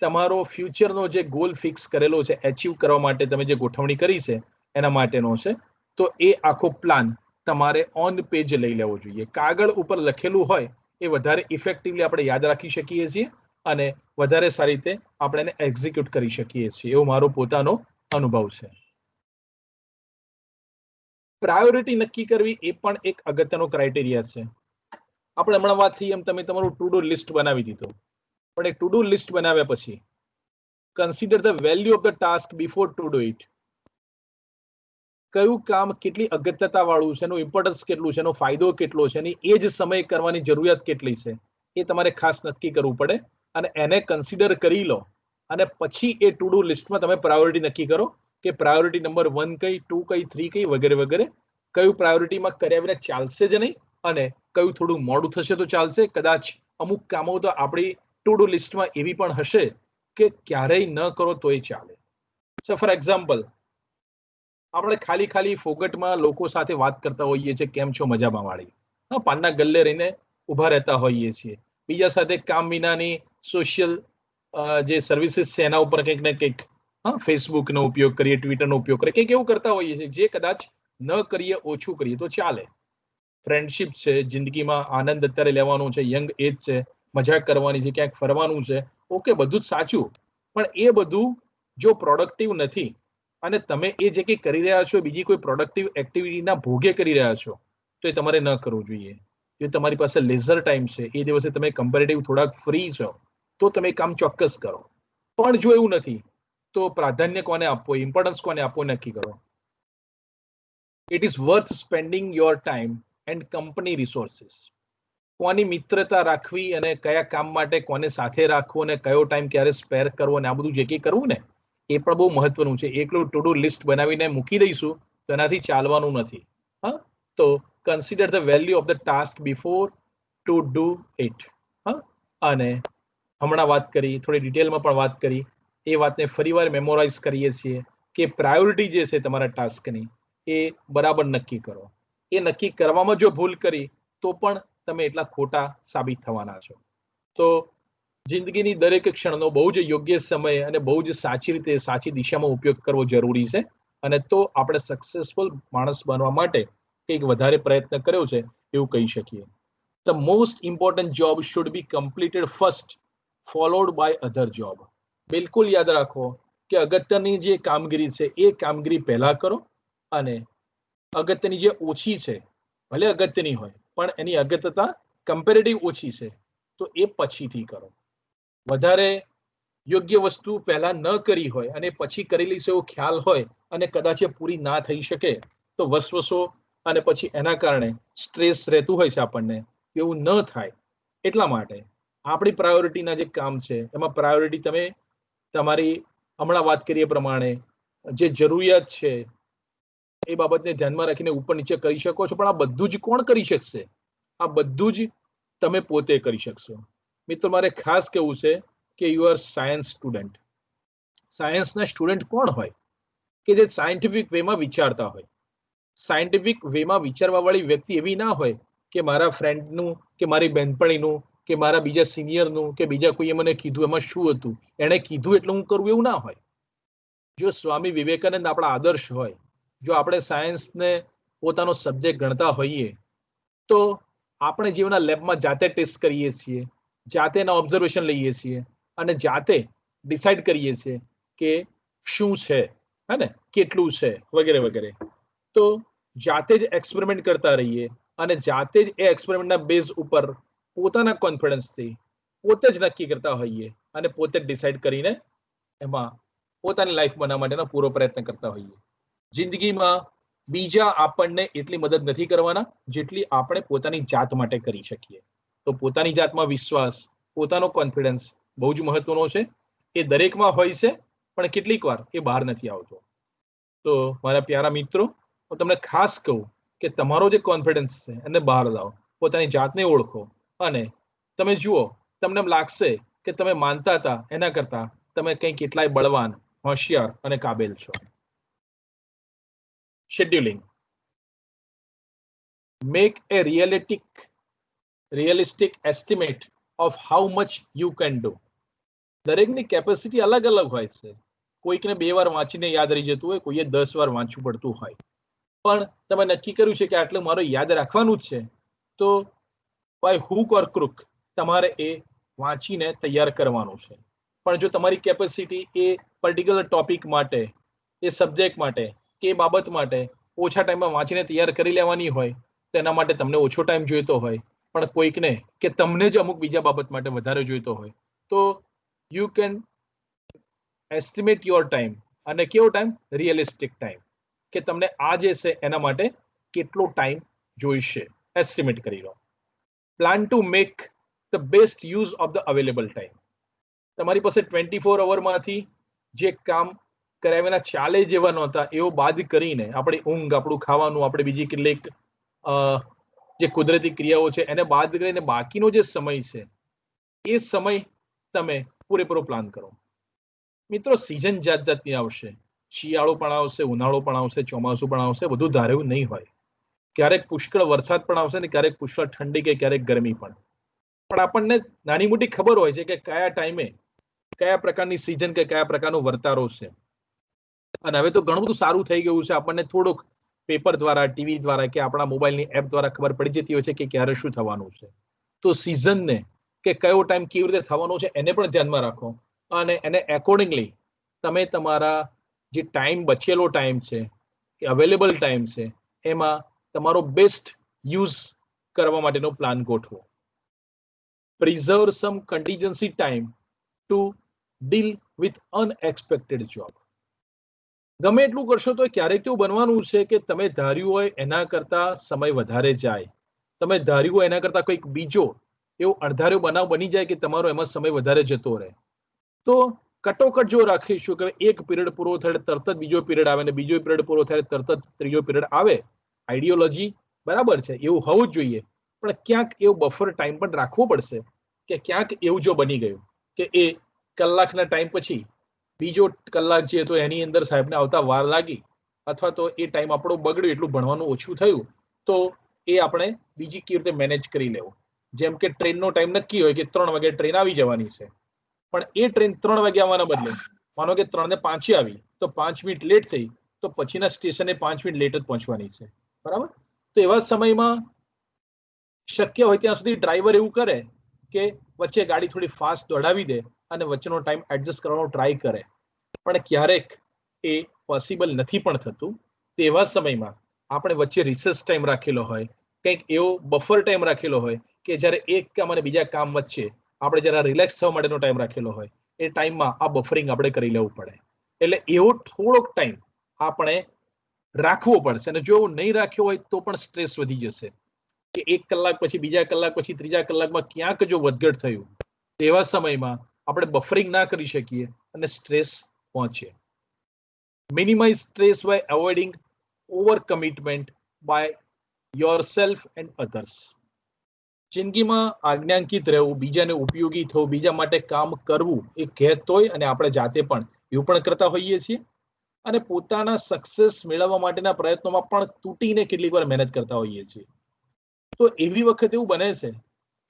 તમારો ફ્યુચરનો જે ગોલ ફિક્સ કરેલો છે એચીવ કરવા માટે તમે જે ગોઠવણી કરી છે એના માટેનો છે તો એ આખો પ્લાન તમારે ઓન પેજ લઈ લેવો જોઈએ. કાગળ ઉપર લખેલું હોય એ વધારે ઇફેક્ટિવલી આપણે યાદ રાખી શકીએ છીએ અને વધારે સારી રીતે આપણે એને એક્ઝિક્યુટ કરી શકીએ છીએ એવો મારો પોતાનો અનુભવ છે. પ્રાયોરિટી નક્કી કરવી એ પણ એક અગત્યનો ક્રાઇટેરિયા છે. આપણે હમણાં વાત થઈ એમ તમે તમારું ટુ ડુ લિસ્ટ બનાવી દીધું પણ એ ટુ ડુ લિસ્ટ બનાવ્યા પછી consider the value of the task before to do it. કયું કામ કેટલી અગત્યતા વાળું છે એનું ઇમ્પોર્ટન્સ કેટલું છે એનો ફાયદો કેટલો છે અને એ જ સમય કરવાની જરૂરિયાત કેટલી છે એ તમારે ખાસ નક્કી કરવું પડે અને એને કન્સિડર કરી લો અને પછી એ ટુ ડુ લિસ્ટમાં તમે પ્રાયોરિટી નક્કી કરો કે પ્રાયોરિટી નંબર 1 કઈ 2 કઈ 3 કઈ વગેરે વગેરે કયું પ્રાયોરિટીમાં કર્યા વિના ચાલશે જ નહીં અને કયું થોડું મોડું થશે તો ચાલશે. કદાચ અમુક કામો તો આપણી ટુ ડુ લિસ્ટમાં એવી પણ હશે કે ક્યારેય ન કરો તોય ચાલે. સો ફોર એક્ઝામ્પલ આપણે ખાલી ફોગટમાં લોકો સાથે વાત કરતા હોઈએ છીએ કેમ છો મજામાં વાળી પાનના ગલ્લે રહીને ઊભા રહેતા હોઈએ છીએ બીજા સાથે કામ વિનાની સોશિયલ જે સર્વિસીસ છે એના ઉપર કંઈક ને કંઈક ફેસબુકનો ઉપયોગ કરીએ ટ્વિટરનો ઉપયોગ કરીએ કંઈક એવું કરતા હોઈએ છીએ જે કદાચ ન કરીએ ઓછું કરીએ તો ચાલે. ફ્રેન્ડશિપ છે જિંદગીમાં આનંદ અત્યારે લેવાનો છે યંગ એજ છે મજા કરવાની છે ક્યાંક ફરવાનું છે ઓકે બધું જ સાચું પણ એ બધું જો પ્રોડક્ટિવ નથી અને તમે એ જે કંઈ કરી રહ્યા છો બીજી કોઈ પ્રોડક્ટિવ એક્ટિવિટીના ભોગે કરી રહ્યા છો તો એ તમારે ન કરવું જોઈએ. જો તમારી પાસે લેઝર ટાઈમ છે એ દિવસે તમે કમ્પેરેટિવ થોડાક ફ્રી છો તો તમે કામ ચોક્કસ કરો પણ જો એવું નથી તો પ્રાધાન્ય કોને આપવો ઇમ્પોર્ટન્સ કોને આપવો નક્કી કરો. It is worth spending your time and company resources. કોની મિત્રતા રાખવી અને કયા કામ માટે કોને સાથે રાખવું અને કયો ટાઈમ ક્યારે સ્પેર કરવો અને આ બધું જે કંઈ કરવું ને એ પણ બહુ મહત્વનું છે. એકલું ટુ ડુ લિસ્ટ બનાવીને મૂકી દઈશું તો એનાથી ચાલવાનું નથી. હા તો consider the value of the task before to do it. અને હમણાં વાત કરી થોડી ડિટેલમાં પણ વાત કરી એ વાતને ફરીવાર મેમોરાઇઝ કરીએ છીએ કે પ્રાયોરિટી જે છે તમારા ટાસ્કની એ બરાબર નક્કી કરો. એ નક્કી કરવામાં જો ભૂલ કરી તો પણ તમે એટલા ખોટા સાબિત થવાના છો. તો જિંદગીની દરેક ક્ષણનો બહુ જ યોગ્ય સમય અને બહુ જ સાચી રીતે સાચી દિશામાં ઉપયોગ કરવો જરૂરી છે અને તો આપણે સક્સેસફુલ માણસ બનવા માટે કંઈક વધારે પ્રયત્ન કર્યો છે એવું કહી શકીએ. The most important job should be completed first followed by other job. બિલકુલ યાદ રાખો કે અગત્યની જે કામગીરી છે એ કામગીરી પહેલા કરો અને અગત્યની જે ઓછી છે ભલે અગત્યની હોય પણ એની અગત્યતા કમ્પેરેટિવ ઓછી છે તો એ પછીથી કરો. વધારે યોગ્ય વસ્તુ પહેલા ન કરી હોય અને પછી કરેલી છે એવો ખ્યાલ હોય અને કદાચ એ પૂરી ના થઈ શકે તો વસવસો અને પછી એના કારણે સ્ટ્રેસ રહેતું હોય છે આપણને એવું ન થાય એટલા માટે આપણી પ્રાયોરિટીના જે કામ છે એમાં પ્રાયોરિટી તમે તમારી હમણાં વાત કરીએ પ્રમાણે જે જરૂરિયાત છે એ બાબતને ધ્યાનમાં રાખીને ઉપર નીચે કરી શકો છો, પણ આ બધું જ કોણ કરી શકશે? આ બધું જ તમે પોતે કરી શકશો. મિત્રો, મારે ખાસ કહેવું છે કે યુ આર સાયન્સ સ્ટુડન્ટ. સાયન્સના સ્ટુડન્ટ કોણ હોય? કે જે સાયન્ટિફિક વેમાં વિચારતા હોય. સાયન્ટિફિક વેમાં વિચારવા વાળી વ્યક્તિ એવી ના હોય કે મારા ફ્રેન્ડનું કે મારી બહેનપણીનું કે મારા બીજા સિનિયરનું કે બીજા કોઈએ મને કીધું એમાં શું હતું, એણે કીધું એટલે હું કરું, એવું ના હોય. જો સ્વામી વિવેકાનંદ આપણા આદર્શ હોય, જો આપણે સાયન્સને પોતાનો સબ્જેક્ટ ગણતા હોઈએ, તો આપણે જીવનના લેબમાં જાતે ટેસ્ટ કરીએ છીએ, જાતે એના ઓબ્ઝર્વેશન લઈએ છીએ અને જાતે ડિસાઇડ કરીએ છીએ કે શું છે, હે ને, કેટલું છે, વગેરે વગેરે. તો જાતે જ એક્સપેરિમેન્ટ કરતા રહીએ અને જાતે જ એ એક્સપેરિમેન્ટના બેઝ ઉપર પોતાના કોન્ફિડન્સથી પોતે જ નક્કી કરતા હોઈએ અને પોતે જ ડિસાઇડ કરીને એમાં પોતાની લાઈફ બનાવવા માટેનો પૂરો પ્રયત્ન કરતા હોઈએ. જિંદગીમાં બીજા આપણને એટલી મદદ નથી કરવાના જેટલી આપણે પોતાની જાત માટે કરી શકીએ. તો પોતાની જાતમાં વિશ્વાસ, પોતાનો કોન્ફિડન્સ બહુ જ મહત્વનો છે. એ દરેકમાં હોય છે, પણ કેટલીક વાર એ બહાર નથી આવતો. તો મારા પ્યારા મિત્રો, હું તમને ખાસ કહું કે તમારો જે કોન્ફિડન્સ છે એને બહાર લાવો, પોતાની જાતને ઓળખો અને તમે જુઓ, તમને એમ લાગશે કે તમે માનતા હતા એના કરતા તમે કંઈ કેટલાય બળવાન, હોશિયાર અને કાબેલ છો. Scheduling. Make a realistic estimate of how much you can do. દરેકની કેપેસિટી અલગ અલગ હોય છે. કોઈકને 2 વાર વાંચીને યાદ રહી જતું હોય, કોઈએ 10 વાર વાંચવું પડતું હોય. પણ તમે નક્કી કર્યું છે કે આટલું મારે યાદ રાખવાનું જ છે, તો બાય હુક ઓર ક્રુક તમારે એ વાંચીને તૈયાર કરવાનું છે. પણ જો તમારી કેપેસિટી એ પર્ટિક્યુલર ટોપિક માટે, એ સબ્જેક્ટ માટે કે એ બાબત માટે ઓછા ટાઈમમાં વાંચીને તૈયાર કરી લેવાની હોય, તો એના માટે તમને ઓછો ટાઈમ જોઈતો હોય, પણ કોઈકને કે તમને જ અમુક બીજા બાબત માટે વધારે જોઈતો હોય, તો you can estimate your time. અને કેવો ટાઈમ? રિયલિસ્ટિક ટાઈમ, કે તમને આ જે છે એના માટે કેટલો ટાઈમ જોઈશે, એસ્ટિમેટ કરી લો. Plan to make the best use of the available time. તમારી પાસે 24 અવરમાંથી જે કામ કર્યા વિના ચાલે જેવા નહોતા એવો બાદ કરીને આપણી ઊંઘ, આપણું ખાવાનું, આપણે બીજી કેટલીક જે કુદરતી ક્રિયાઓ છે એને બાદ કરીને બાકીનો જે સમય છે એ સમય તમે પૂરેપૂરો પ્લાન કરો. મિત્રો, સિઝન જાત જાતની આવશે. શિયાળો પણ આવશે, ઉનાળો પણ આવશે, ચોમાસું પણ આવશે. બધું ધાર્યું નહીં હોય. ક્યારેક પુષ્કળ વરસાદ પણ આવશે ને ક્યારેક પુષ્કળ ઠંડી કે ક્યારેક ગરમી પણ. પણ આપણને નાની મોટી ખબર હોય છે કે કયા ટાઈમે કયા પ્રકારની સિઝન કે કયા પ્રકારનો વર્તારો છે. અને હવે તો ઘણું બધું સારું થઈ ગયું છે. આપણને થોડુંક પેપર દ્વારા, ટીવી દ્વારા કે આપણા મોબાઈલની એપ દ્વારા ખબર પડી જતી હોય છે કે ક્યારે શું થવાનું છે. તો સિઝનને કે કયો ટાઈમ કેવી રીતે થવાનો છે એને પણ ધ્યાનમાં રાખો અને એને એકોર્ડિંગલી તમે તમારા જે ટાઈમ, બચેલો ટાઈમ છે, કે અવેલેબલ ટાઈમ છે, એમાં તમારો બેસ્ટ યુઝ કરવા માટેનો પ્લાન ગોઠવો. Preserve some contingency time to deal with unexpected job. ગમે એટલું કરશો તો ક્યારેક એવું બનવાનું છે કે તમે ધાર્યું હોય એના કરતા સમય વધારે જાય, તમે ધાર્યું હોય એના કરતા કંઈક બીજો એવો અણધાર્યો બનાવ બની જાય કે તમારો એમાં સમય વધારે જતો રહે. તો કટોકટ જો રાખીશું કે એક પીરિયડ પૂરો થાય તરત જ બીજો પીરિયડ આવે ને બીજો પીરિયડ પૂરો થાય તરત જ ત્રીજો પીરિયડ આવે, આઈડિયોલોજી બરાબર છે, એવું હોવું જ જોઈએ. પણ ક્યાંક એવું બફર ટાઈમ પણ રાખવો પડશે કે ક્યાંક એવું જો બની ગયું કે એ કલાકના ટાઈમ પછી બીજો કલાક જે તો એની અંદર સાહેબને આવતા વાર લાગી અથવા તો એ ટાઈમ આપણો બગડ્યો, એટલું ભણવાનું ઓછું થયું, તો એ આપણે બીજી કેવી રીતે મેનેજ કરી લેવું. જેમ કે ટ્રેનનો ટાઈમ નક્કી હોય કે 3 વાગે ટ્રેન આવી જવાની છે, પણ એ ટ્રેન 3 વાગે આવવાના બદલે માનો કે 3:05 આવી તો 5 મિનિટ લેટ થઈ તો પછીના સ્ટેશને 5 મિનિટ લેટ જ પહોંચવાની છે, બરાબર. તો એવા સમયમાં શક્ય હોય ત્યાં સુધી ડ્રાઈવર એવું કરે કે વચ્ચે ગાડી થોડી ફાસ્ટ દોડાવી દે અને વચ્ચેનો ટાઈમ એડજસ્ટ કરવાનો ટ્રાય કરે. પણ ક્યારેક એ પોસિબલ નથી પણ થતું. તેવા સમયમાં આપણે વચ્ચે રિસર્ચ ટાઈમ રાખેલો હોય, કંઈક એવો બફર ટાઈમ રાખેલો હોય કે જ્યારે એક કામ અને બીજા કામ વચ્ચે આપણે જરા રિલેક્સ થવા માટેનો ટાઈમ રાખેલો હોય, એ ટાઈમમાં આ બફરિંગ આપણે કરી લેવું પડે. એટલે એવો થોડોક ટાઈમ આપણે રાખવો પડશે. અને જો નહીં રાખ્યો હોય તો પણ સ્ટ્રેસ વધી જશે કે 1 કલાક પછી, બીજા કલાક પછી, ત્રીજા કલાકમાં ક્યાંક જો વધઘટ થયું, તેવા સમયમાં આપણે બફરિંગ ના કરી શકીએ અને સ્ટ્રેસ પહોંચે. Minimise stress by avoiding over commitment by yourself and others. જિંદગીમાં આજ્ઞાંકિત રહેવું, બીજાને ઉપયોગી થવું, બીજા માટે કામ કરવું એ કહેત હોય અને આપણે જાતે પણ એવું પણ કરતા હોઈએ છીએ. અને પોતાના સક્સેસ મેળવવા માટેના પ્રયત્નોમાં પણ તૂટીને કેટલીક વાર મહેનત કરતા હોઈએ છીએ. તો એવી વખત એવું બને છે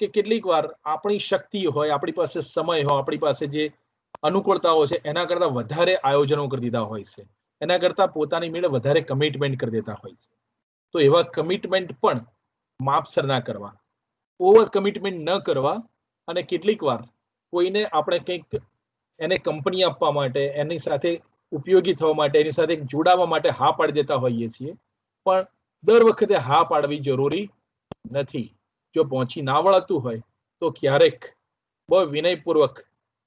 કે કેટલીક વાર આપણી શક્તિ હોય, આપણી પાસે સમય હોય, આપણી પાસે જે અનુકૂળતાઓ છે એના કરતા વધારે આયોજનો કરી દીધા હોય છે, એના કરતા પોતાની મેળે વધારે કમિટમેન્ટ કરી દેતા હોય છે. તો એવા કમિટમેન્ટ પણ માપસર ના કરવા, ઓવર કમિટમેન્ટ ન કરવા, અને કેટલીક વાર કોઈને આપણે કંઈક એને કંપની આપવા માટે, એની સાથે ઉપયોગી થવા માટે, એની સાથે જોડાવા માટે હા પાડી દેતા હોઈએ છીએ. પણ દર વખતે હા પાડવી જરૂરી નથી. જો પહોંચી ના વળતું હોય તો ક્યારેક બહુ વિનયપૂર્વક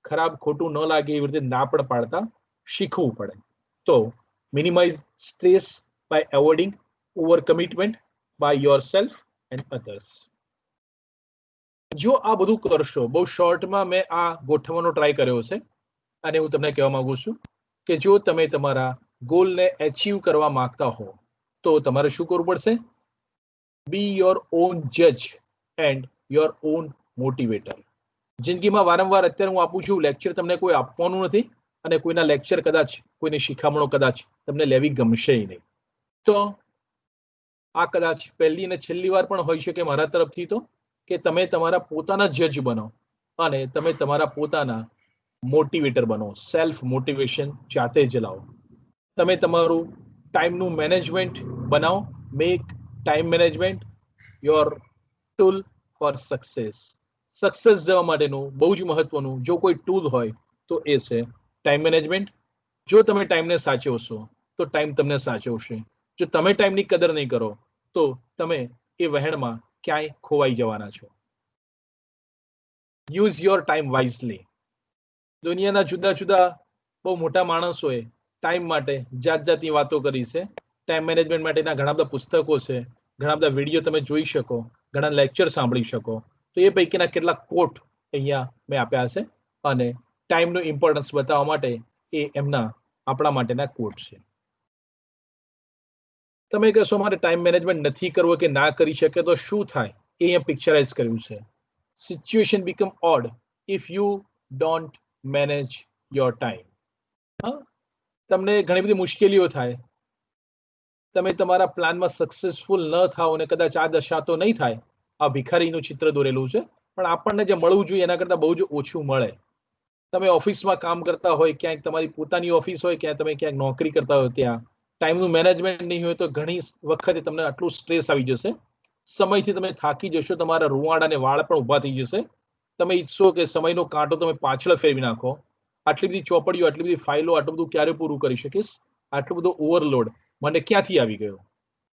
ખરાબ ખોટું ન લાગે એવી રીતે ના પણ પાડતા શીખવું પડે. તો minimise stress by avoiding over commitment by yourself and others. જો આ બધું કરશો, બહુ શોર્ટમાં મેં આ ગોઠવવાનો ટ્રાય કર્યો છે, અને હું તમને કહેવા માંગુ છું કે જો તમે તમારા ગોલને એચીવ કરવા માંગતા હો તો તમારે શું કરવું પડશે? બી યોર ઓન જજ એન્ડ યોર ઓન મોટિવેટર. જિંદગીમાં વારંવાર અત્યારે હું આપું છું લેક્ચર, તમને કોઈ આપવાનું નથી, અને કોઈના લેક્ચર કદાચ, કોઈની શિખામણો કદાચ તમને લેવી ગમશે નહીં. તો આ કદાચ પહેલી અને છેલ્લી વાર પણ હોઈ શકે મારા તરફથી, તો કે તમે તમારા પોતાના જજ બનો અને તમે તમારા પોતાના મોટિવેટર બનો. સેલ્ફ મોટિવેશન જાતે જ લાવો. તમે તમારું ટાઈમનું મેનેજમેન્ટ બનાવો. Make time management your tool four success. Success જવા માટેનું બહુ જ મહત્વનું જો કોઈ ટૂલ હોય તો એ છે ટાઈમ મેનેજમેન્ટ. જો તમે ટાઈમને સાચવશો તો ટાઈમ તમને સાચવશે. જો તમે ટાઈમની કદર નહીં કરો તો તમે એ વહેણમાં ક્યાંય ખોવાઈ જવાના છો. Use your time wisely. દુનિયાના જુદા જુદા બહુ મોટા માણસોએ ટાઈમ માટે જાત જાતની વાતો કરી છે. ટાઈમ મેનેજમેન્ટ માટેના ઘણા બધા પુસ્તકો છે, ઘણા બધા વિડીયો તમે જોઈ શકો, ઘણા લેક્ચર સાંભળી શકો. તો એ પૈકીના કેટલાક કોટ અહીંયા મેં આપ્યા છે, અને ટાઈમનું ઇમ્પોર્ટન્સ બતાવવા માટે એ એમના આપણા માટેના કોટ છે. તમે કહેશો મારે ટાઈમ મેનેજમેન્ટ નથી કરવો કે ના કરી શકે તો શું થાય? એ અહીંયા પિક્ચરાઇઝ કર્યું છે. Situation become odd if you don't manage your time. હા, તમને ઘણી બધી મુશ્કેલીઓ થાય, તમે તમારા પ્લાનમાં સક્સેસફુલ ન થાઓ, અને કદાચ આ દશા તો નહીં થાય. આ ભિખારીનું ચિત્ર દોરેલું છે, પણ આપણને જે મળવું જોઈએ એના કરતાં બહુ જ ઓછું મળે. તમે ઓફિસમાં કામ કરતા હોય, ક્યાંક તમારી પોતાની ઓફિસ હોય, ક્યાં તમે ક્યાંક નોકરી કરતા હોય, ત્યાં ટાઈમનું મેનેજમેન્ટ નહીં હોય તો ઘણી વખતે તમને આટલું સ્ટ્રેસ આવી જશે, સમયથી તમે થાકી જશો, તમારા રૂવાડા અને વાળ પણ ઊભા થઈ જશે. તમે ઈચ્છો કે સમયનો કાંટો તમે પાછળ ફેરવી નાખો. આટલી બધી ચોપડીઓ, આટલી બધી ફાઇલો, આટલું બધું ક્યારે પૂરું કરી શકીશ? આટલું બધું ઓવરલોડ મને ક્યાંથી આવી ગયો?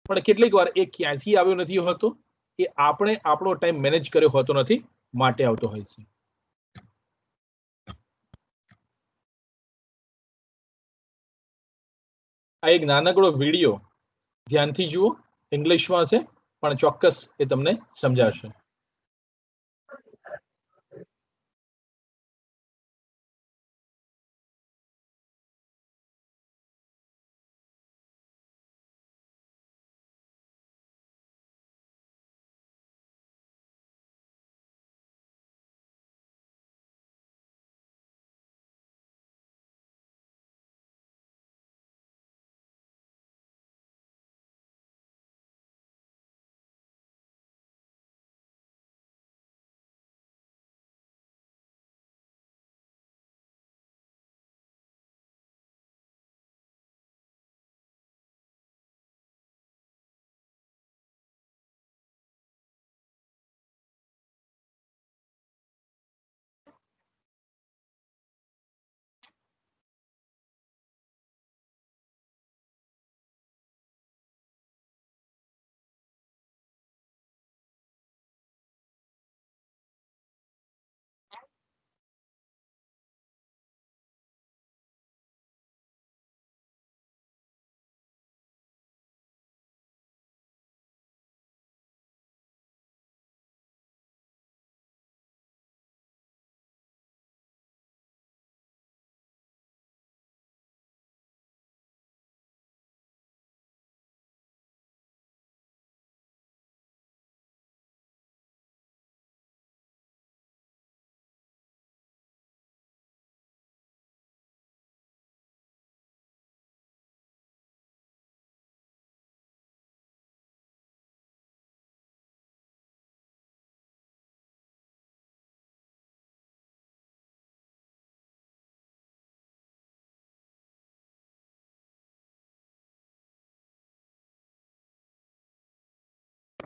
પણ કેટલીક વાર એ ક્યાંથી આવ્યો નથી હોતો, એ આપણે આપણો ટાઈમ મેનેજ કર્યો હોતો નથી, માટે આવતો હોય છે. આ એક નાનકડો વિડીયો ધ્યાનથી જુઓ, ઇંગ્લિશમાં છે પણ ચોક્કસ એ તમને સમજાશે.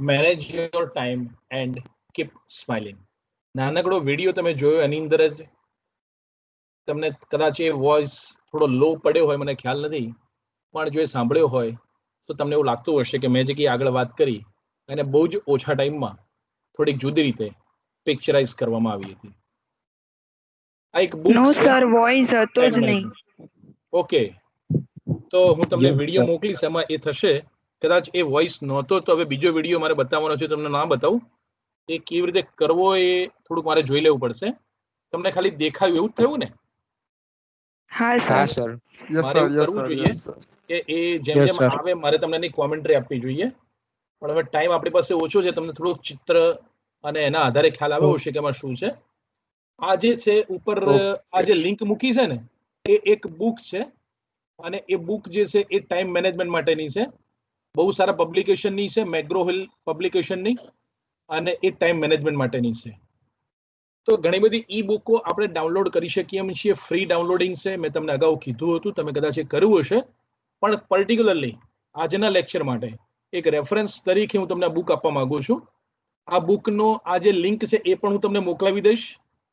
Manage your time and keep smiling. નાનકડો વિડીયો તમે જોયો, એની અંદર જ તમને કદાચ એ વોઇસ થોડો લો પડ્યો હોય, મને ખ્યાલ નથી, પણ જો એ સાંભળ્યો હોય તો તમને એવું લાગતું હશે કે મેં જે કંઈ આગળ વાત કરી એને બહુ જ ઓછા ટાઈમમાં થોડીક જુદી રીતે પિક્ચરાઇઝ કરવામાં આવી હતી. આ એક બુક નો છે, સર, વોઇસ હતો જ નહીં. ઓકે, તો હું તમને Yes, વિડીયો sir. મોકલીશ, એમાં એ થશે. કદાચ એ વોઇસ નહોતો તો હવે બીજો વિડીયો મારે બતાવવાનો છે, તમને ના બતાવું. એ કેવી રીતે કરવો એ થોડુંક મારે જોઈ લેવું પડશે. તમને ખાલી દેખાયું એવું જ થયું ને? હા હા સર. સર. Yes, મારે sir. એવું Yes, કરવું sir. જોઈએ Yes, sir. કે એ જેમ Yes, જેમ sir. આવે મારે તમને એની કોમેન્ટ્રી આપવી જોઈએ. પણ હવે ટાઈમ આપણી પાસે ઓછો છે, તમને થોડુંક ચિત્ર અને એના આધારે ખ્યાલ આવ્યો હશે કે એમાં શું છે. આ જે છે ઉપર આ જે લિંક મૂકી છે ને, એ એક બુક છે, અને એ બુક જે છે એ ટાઈમ મેનેજમેન્ટ માટેની છે. બહુ સારા પબ્લિકેશનની છે, મેગ્રો હિલ પબ્લિકેશનની, અને એ ટાઈમ મેનેજમેન્ટ માટેની છે. તો ઘણી બધી ઈ બુકો આપણે ડાઉનલોડ કરી શકીએ એમ છીએ, ફ્રી ડાઉનલોડિંગ છે. મેં તમને અગાઉ કીધું હતું, તમે કદાચ એ કર્યું હશે. પણ પર્ટિક્યુલરલી આજના લેક્ચર માટે એક રેફરન્સ તરીકે હું તમને બુક આપવા માંગુ છું. આ બુકનો આ જે લિંક છે એ પણ હું તમને મોકલાવી દઈશ.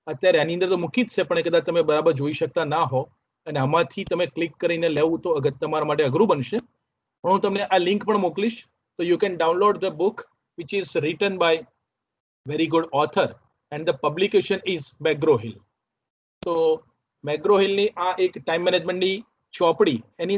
અત્યારે આની અંદર તો મૂકી જ છે, પણ કદાચ તમે બરાબર જોઈ શકતા ના હો અને આમાંથી તમે ક્લિક કરીને લેવું તો તમારા માટે અઘરું બનશે. પણ હું તમને આ લિંક પણ મોકલીશ, તો you can download the book which is written by very good author and the publication is McGraw Hill. તો મેગ્રો હિલની આ એક ટાઈમ મેનેજમેન્ટની ચોપડી, એની